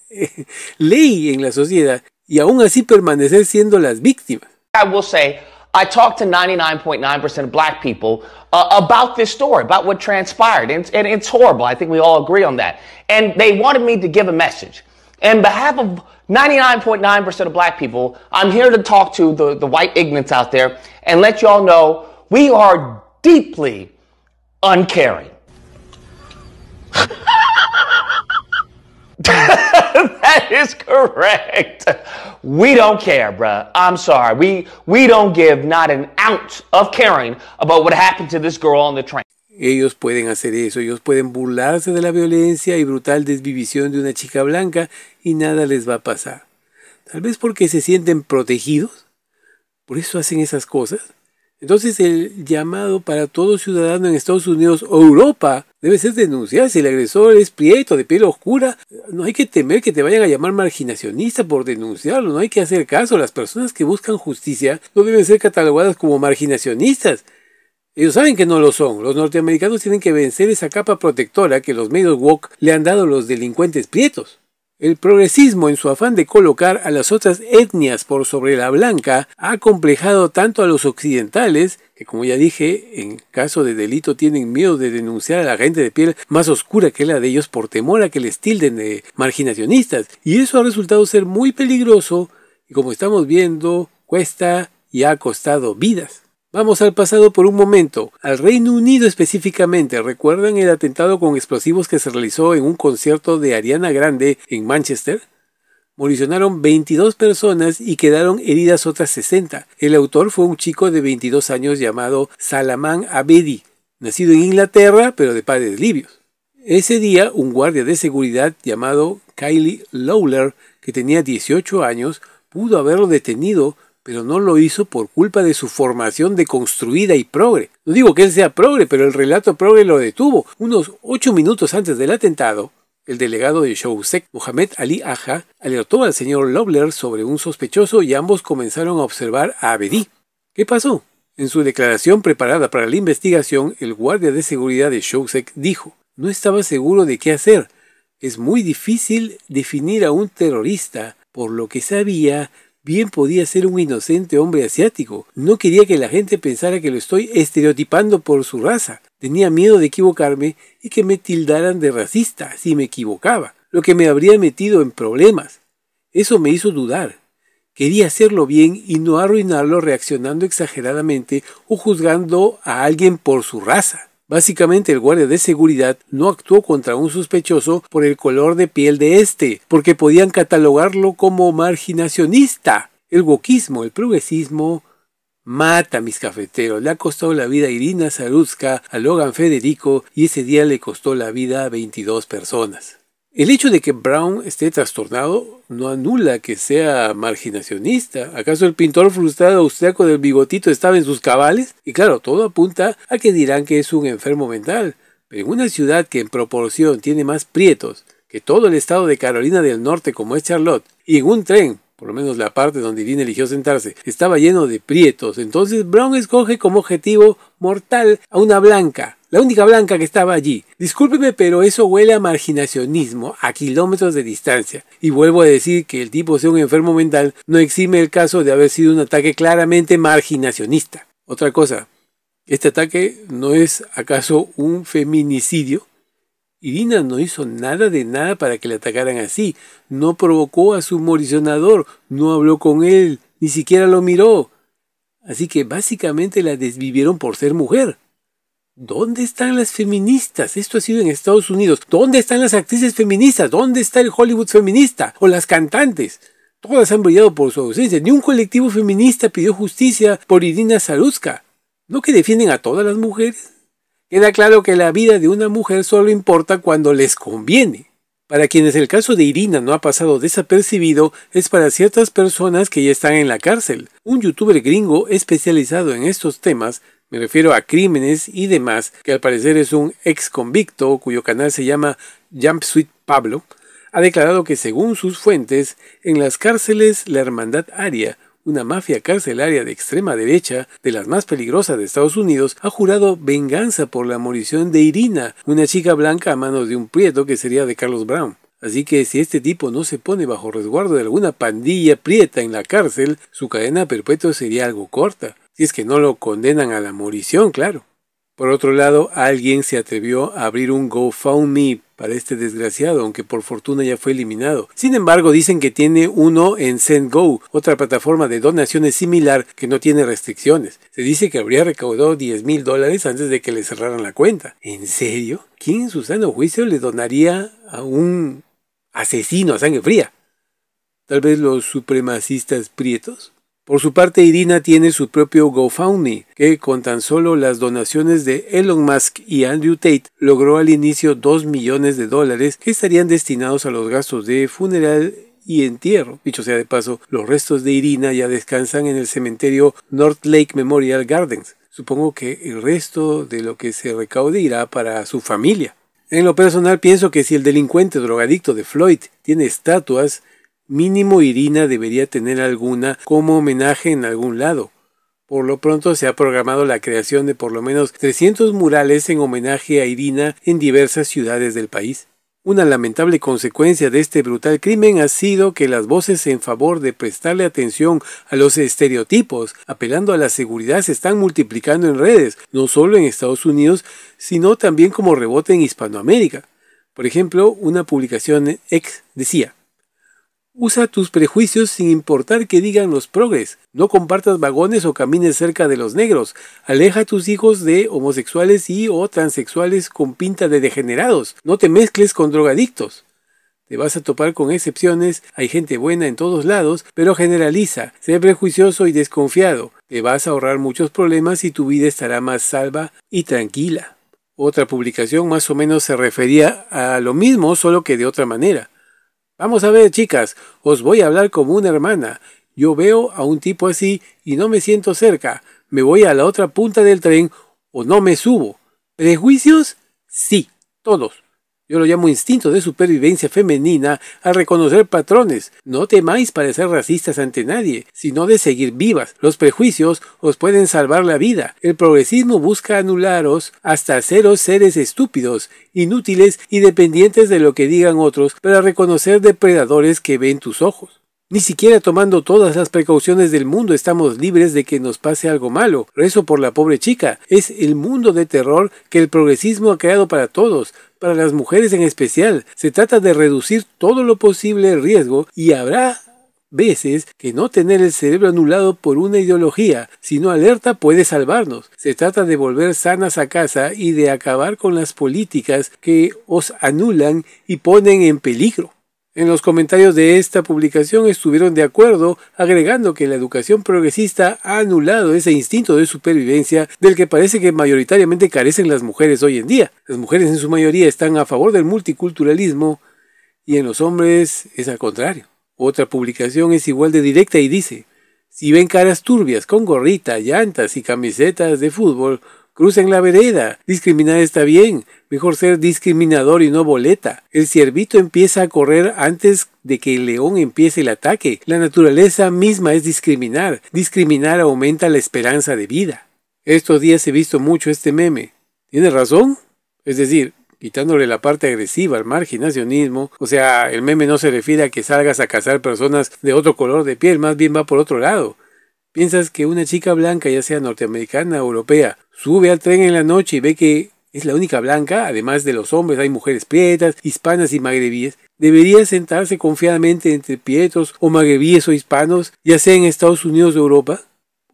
[SPEAKER 1] ley en la sociedad y aún así permanecer siendo las víctimas.
[SPEAKER 5] I will say, I talked to 99.9% of black people about this story, about what transpired, and it's horrible. I think we all agree on that. And they wanted me to give a message. On behalf of 99.9% of black people, I'm here to talk to the white ignorants out there and let y'all know we are deeply uncaring. That is correct. We don't care, bruh. I'm sorry. We don't give not an ounce of caring about what happened to this girl on the train.
[SPEAKER 1] Ellos pueden hacer eso, ellos pueden burlarse de la violencia y brutal desvivisión de una chica blanca y nada les va a pasar. Tal vez porque se sienten protegidos, por eso hacen esas cosas. Entonces el llamado para todo ciudadano en Estados Unidos o Europa debe ser denunciar. Si el agresor es prieto, de piel oscura, no hay que temer que te vayan a llamar marginacionista por denunciarlo, no hay que hacer caso. Las personas que buscan justicia no deben ser catalogadas como marginacionistas. Ellos saben que no lo son. Los norteamericanos tienen que vencer esa capa protectora que los medios woke le han dado a los delincuentes prietos. El progresismo, en su afán de colocar a las otras etnias por sobre la blanca, ha acomplejado tanto a los occidentales, que como ya dije, en caso de delito tienen miedo de denunciar a la gente de piel más oscura que la de ellos por temor a que les tilden de marginacionistas. Y eso ha resultado ser muy peligroso y, como estamos viendo, cuesta y ha costado vidas. Vamos al pasado por un momento, al Reino Unido específicamente. ¿Recuerdan el atentado con explosivos que se realizó en un concierto de Ariana Grande en Manchester? Moricionaron 22 personas y quedaron heridas otras 60. El autor fue un chico de 22 años llamado Salaman Abedi, nacido en Inglaterra pero de padres libios. Ese día, un guardia de seguridad llamado Kylie Lawler, que tenía 18 años, pudo haberlo detenido, pero no lo hizo por culpa de su formación deconstruida y progre. No digo que él sea progre, pero el relato progre lo detuvo. Unos 8 minutos antes del atentado, el delegado de Showsec, Mohamed Ali Aja, alertó al señor Lawler sobre un sospechoso y ambos comenzaron a observar a Abedi. ¿Qué pasó? En su declaración preparada para la investigación, el guardia de seguridad de Showsec dijo: no estaba seguro de qué hacer. Es muy difícil definir a un terrorista. Por lo que sabía, bien podía ser un inocente hombre asiático. No quería que la gente pensara que lo estoy estereotipando por su raza. Tenía miedo de equivocarme y que me tildaran de racista si me equivocaba, lo que me habría metido en problemas. Eso me hizo dudar. Quería hacerlo bien y no arruinarlo reaccionando exageradamente o juzgando a alguien por su raza. Básicamente el guardia de seguridad no actuó contra un sospechoso por el color de piel de este, porque podían catalogarlo como marginacionista. El wokismo, el progresismo, mata a mis cafeteros. Le ha costado la vida a Irina Zarutska, a Logan Federico, y ese día le costó la vida a 22 personas. El hecho de que Brown esté trastornado no anula que sea marginacionista. ¿Acaso el pintor frustrado austriaco del bigotito estaba en sus cabales? Y claro, todo apunta a que dirán que es un enfermo mental. Pero en una ciudad que en proporción tiene más prietos que todo el estado de Carolina del Norte como es Charlotte, y en un tren por lo menos la parte donde Irina eligió sentarse, estaba lleno de prietos. Entonces Brown escoge como objetivo mortal a una blanca, la única blanca que estaba allí. Discúlpeme, pero eso huele a marginacionismo a kilómetros de distancia. Y vuelvo a decir que el tipo sea un enfermo mental no exime el caso de haber sido un ataque claramente marginacionista. Otra cosa, ¿este ataque no es acaso un feminicidio? Irina no hizo nada de nada para que le atacaran así. No provocó a su moricionador, no habló con él, ni siquiera lo miró. Así que básicamente la desvivieron por ser mujer. ¿Dónde están las feministas? Esto ha sido en Estados Unidos. ¿Dónde están las actrices feministas? ¿Dónde está el Hollywood feminista? ¿O las cantantes? Todas han brillado por su ausencia. Ni un colectivo feminista pidió justicia por Irina Saruska. ¿No que defienden a todas las mujeres? Queda claro que la vida de una mujer solo importa cuando les conviene. Para quienes el caso de Irina no ha pasado desapercibido, es para ciertas personas que ya están en la cárcel. Un youtuber gringo especializado en estos temas, me refiero a crímenes y demás, que al parecer es un ex convicto cuyo canal se llama Jumpsuit Pablo, ha declarado que según sus fuentes, en las cárceles la Hermandad Aria, una mafia carcelaria de extrema derecha, de las más peligrosas de Estados Unidos, ha jurado venganza por la morición de Irina, una chica blanca a manos de un prieto que sería de Carlos Brown. Así que si este tipo no se pone bajo resguardo de alguna pandilla prieta en la cárcel, su cadena perpetua sería algo corta, si es que no lo condenan a la morición, claro. Por otro lado, alguien se atrevió a abrir un GoFundMe para este desgraciado, aunque por fortuna ya fue eliminado. Sin embargo, dicen que tiene uno en SendGo, otra plataforma de donaciones similar que no tiene restricciones. Se dice que habría recaudado $10,000 antes de que le cerraran la cuenta. ¿En serio? ¿Quién en su sano juicio le donaría a un asesino a sangre fría? ¿Tal vez los supremacistas prietos? Por su parte, Irina tiene su propio GoFundMe, que con tan solo las donaciones de Elon Musk y Andrew Tate logró al inicio $2 millones que estarían destinados a los gastos de funeral y entierro. Dicho sea de paso, los restos de Irina ya descansan en el cementerio North Lake Memorial Gardens. Supongo que el resto de lo que se recaude irá para su familia. En lo personal pienso que si el delincuente drogadicto de Floyd tiene estatuas, mínimo Irina debería tener alguna como homenaje en algún lado. Por lo pronto se ha programado la creación de por lo menos 300 murales en homenaje a Irina en diversas ciudades del país. Una lamentable consecuencia de este brutal crimen ha sido que las voces en favor de prestarle atención a los estereotipos, apelando a la seguridad, se están multiplicando en redes, no solo en Estados Unidos, sino también como rebote en Hispanoamérica. Por ejemplo, una publicación ex decía: usa tus prejuicios sin importar qué digan los progres. No compartas vagones o camines cerca de los negros. Aleja a tus hijos de homosexuales y o transexuales con pinta de degenerados. No te mezcles con drogadictos. Te vas a topar con excepciones. Hay gente buena en todos lados, pero generaliza. Sé prejuicioso y desconfiado. Te vas a ahorrar muchos problemas y tu vida estará más salva y tranquila. Otra publicación más o menos se refería a lo mismo, solo que de otra manera. Vamos a ver, chicas, os voy a hablar como una hermana. Yo veo a un tipo así y no me siento cerca. Me voy a la otra punta del tren o no me subo. ¿Prejuicios? Sí, todos. Yo lo llamo instinto de supervivencia femenina al reconocer patrones. No temáis parecer racistas ante nadie, sino de seguir vivas. Los prejuicios os pueden salvar la vida. El progresismo busca anularos hasta haceros seres estúpidos, inútiles y dependientes de lo que digan otros para reconocer depredadores que ven tus ojos. Ni siquiera tomando todas las precauciones del mundo estamos libres de que nos pase algo malo. Rezo por la pobre chica. Es el mundo de terror que el progresismo ha creado para todos, para las mujeres en especial. Se trata de reducir todo lo posible el riesgo y habrá veces que no tener el cerebro anulado por una ideología, sino alerta, puede salvarnos. Se trata de volver sanas a casa y de acabar con las políticas que os anulan y ponen en peligro. En los comentarios de esta publicación estuvieron de acuerdo, agregando que la educación progresista ha anulado ese instinto de supervivencia del que parece que mayoritariamente carecen las mujeres hoy en día. Las mujeres en su mayoría están a favor del multiculturalismo y en los hombres es al contrario. Otra publicación es igual de directa y dice: si ven caras turbias con gorrita, llantas y camisetas de fútbol, Cruza en la vereda. Discriminar está bien. Mejor ser discriminador y no boleta. El ciervito empieza a correr antes de que el león empiece el ataque. La naturaleza misma es discriminar. Discriminar aumenta la esperanza de vida. Estos días he visto mucho este meme. ¿Tiene razón? Es decir, quitándole la parte agresiva al marginacionismo, o sea, el meme no se refiere a que salgas a cazar personas de otro color de piel, más bien va por otro lado. Piensas que una chica blanca, ya sea norteamericana o europea, sube al tren en la noche y ve que es la única blanca, además de los hombres hay mujeres prietas, hispanas y magrebíes. Debería sentarse confiadamente entre prietos o magrebíes o hispanos, ya sea en Estados Unidos o Europa,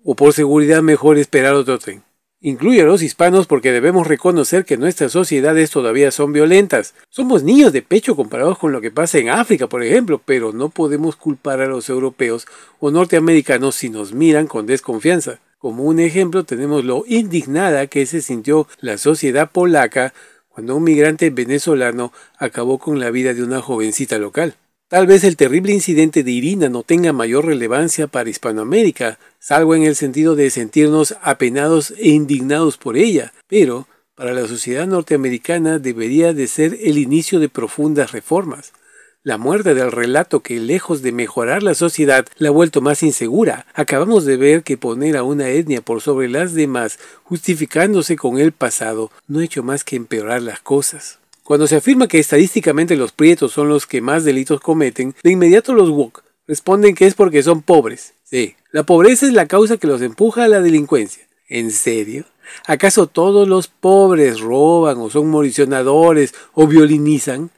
[SPEAKER 1] o por seguridad mejor esperar otro tren. Incluye a los hispanos porque debemos reconocer que nuestras sociedades todavía son violentas. Somos niños de pecho comparados con lo que pasa en África, por ejemplo, pero no podemos culpar a los europeos o norteamericanos si nos miran con desconfianza. Como un ejemplo tenemos lo indignada que se sintió la sociedad polaca cuando un migrante venezolano acabó con la vida de una jovencita local. Tal vez el terrible incidente de Irina no tenga mayor relevancia para Hispanoamérica, salvo en el sentido de sentirnos apenados e indignados por ella, pero para la sociedad norteamericana debería de ser el inicio de profundas reformas. La muerte del relato que, lejos de mejorar la sociedad, la ha vuelto más insegura. Acabamos de ver que poner a una etnia por sobre las demás, justificándose con el pasado, no ha hecho más que empeorar las cosas. Cuando se afirma que estadísticamente los prietos son los que más delitos cometen, de inmediato los woke responden que es porque son pobres. Sí, la pobreza es la causa que los empuja a la delincuencia. ¿En serio? ¿Acaso todos los pobres roban o son moricionadores o violinizan?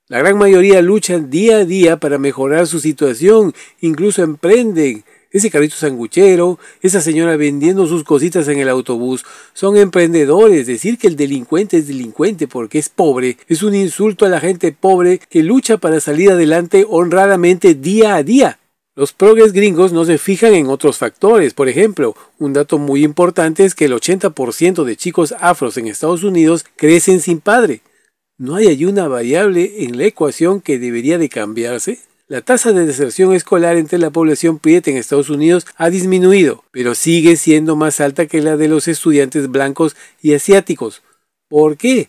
[SPEAKER 1] La gran mayoría luchan día a día para mejorar su situación, incluso emprenden. Ese carrito sanguchero, esa señora vendiendo sus cositas en el autobús, son emprendedores. Decir que el delincuente es delincuente porque es pobre es un insulto a la gente pobre que lucha para salir adelante honradamente día a día. Los progres gringos no se fijan en otros factores. Por ejemplo, un dato muy importante es que el 80% de chicos afros en Estados Unidos crecen sin padre. ¿No hay allí una variable en la ecuación que debería de cambiarse? La tasa de deserción escolar entre la población prieta en Estados Unidos ha disminuido, pero sigue siendo más alta que la de los estudiantes blancos y asiáticos. ¿Por qué?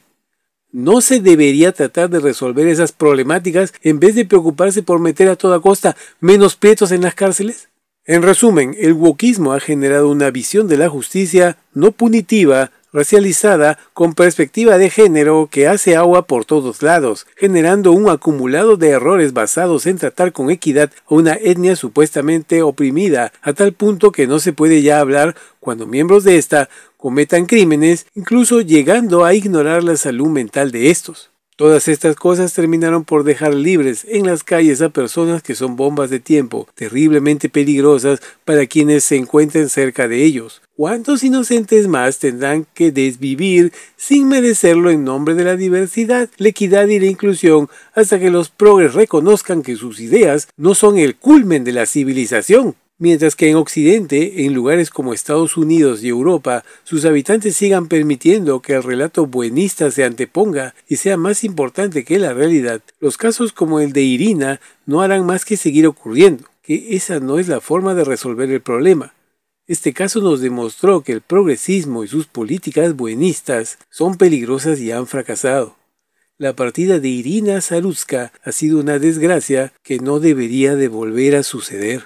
[SPEAKER 1] ¿No se debería tratar de resolver esas problemáticas en vez de preocuparse por meter a toda costa menos prietos en las cárceles? En resumen, el wokismo ha generado una visión de la justicia no punitiva, racializada, con perspectiva de género que hace agua por todos lados, generando un acumulado de errores basados en tratar con equidad a una etnia supuestamente oprimida, a tal punto que no se puede ya hablar cuando miembros de esta cometan crímenes, incluso llegando a ignorar la salud mental de estos. Todas estas cosas terminaron por dejar libres en las calles a personas que son bombas de tiempo, terriblemente peligrosas para quienes se encuentren cerca de ellos. ¿Cuántos inocentes más tendrán que desvivir sin merecerlo en nombre de la diversidad, la equidad y la inclusión hasta que los progres reconozcan que sus ideas no son el culmen de la civilización? Mientras que en Occidente, en lugares como Estados Unidos y Europa, sus habitantes sigan permitiendo que el relato buenista se anteponga y sea más importante que la realidad, los casos como el de Irina no harán más que seguir ocurriendo, que esa no es la forma de resolver el problema. Este caso nos demostró que el progresismo y sus políticas buenistas son peligrosas y han fracasado. La partida de Irina Zarutska ha sido una desgracia que no debería de volver a suceder.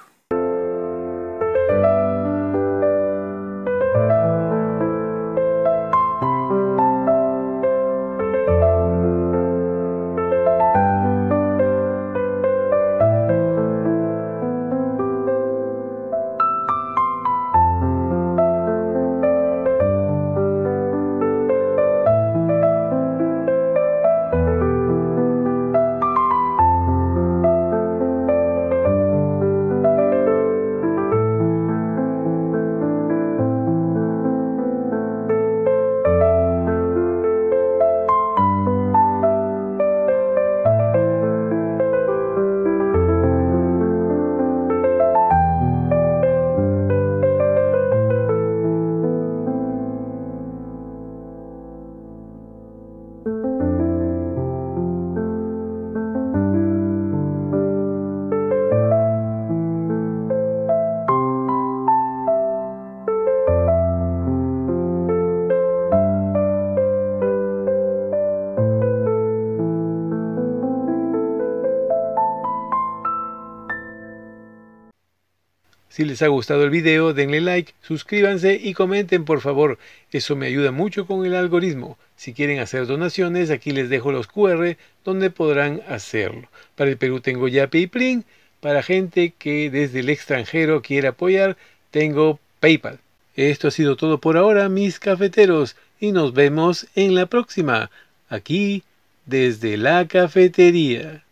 [SPEAKER 1] Si les ha gustado el video, denle like, suscríbanse y comenten por favor. Eso me ayuda mucho con el algoritmo. Si quieren hacer donaciones, aquí les dejo los QR donde podrán hacerlo. Para el Perú tengo Yape y Plin. Para gente que desde el extranjero quiere apoyar, tengo PayPal. Esto ha sido todo por ahora, mis cafeteros, y nos vemos en la próxima, aquí desde la cafetería.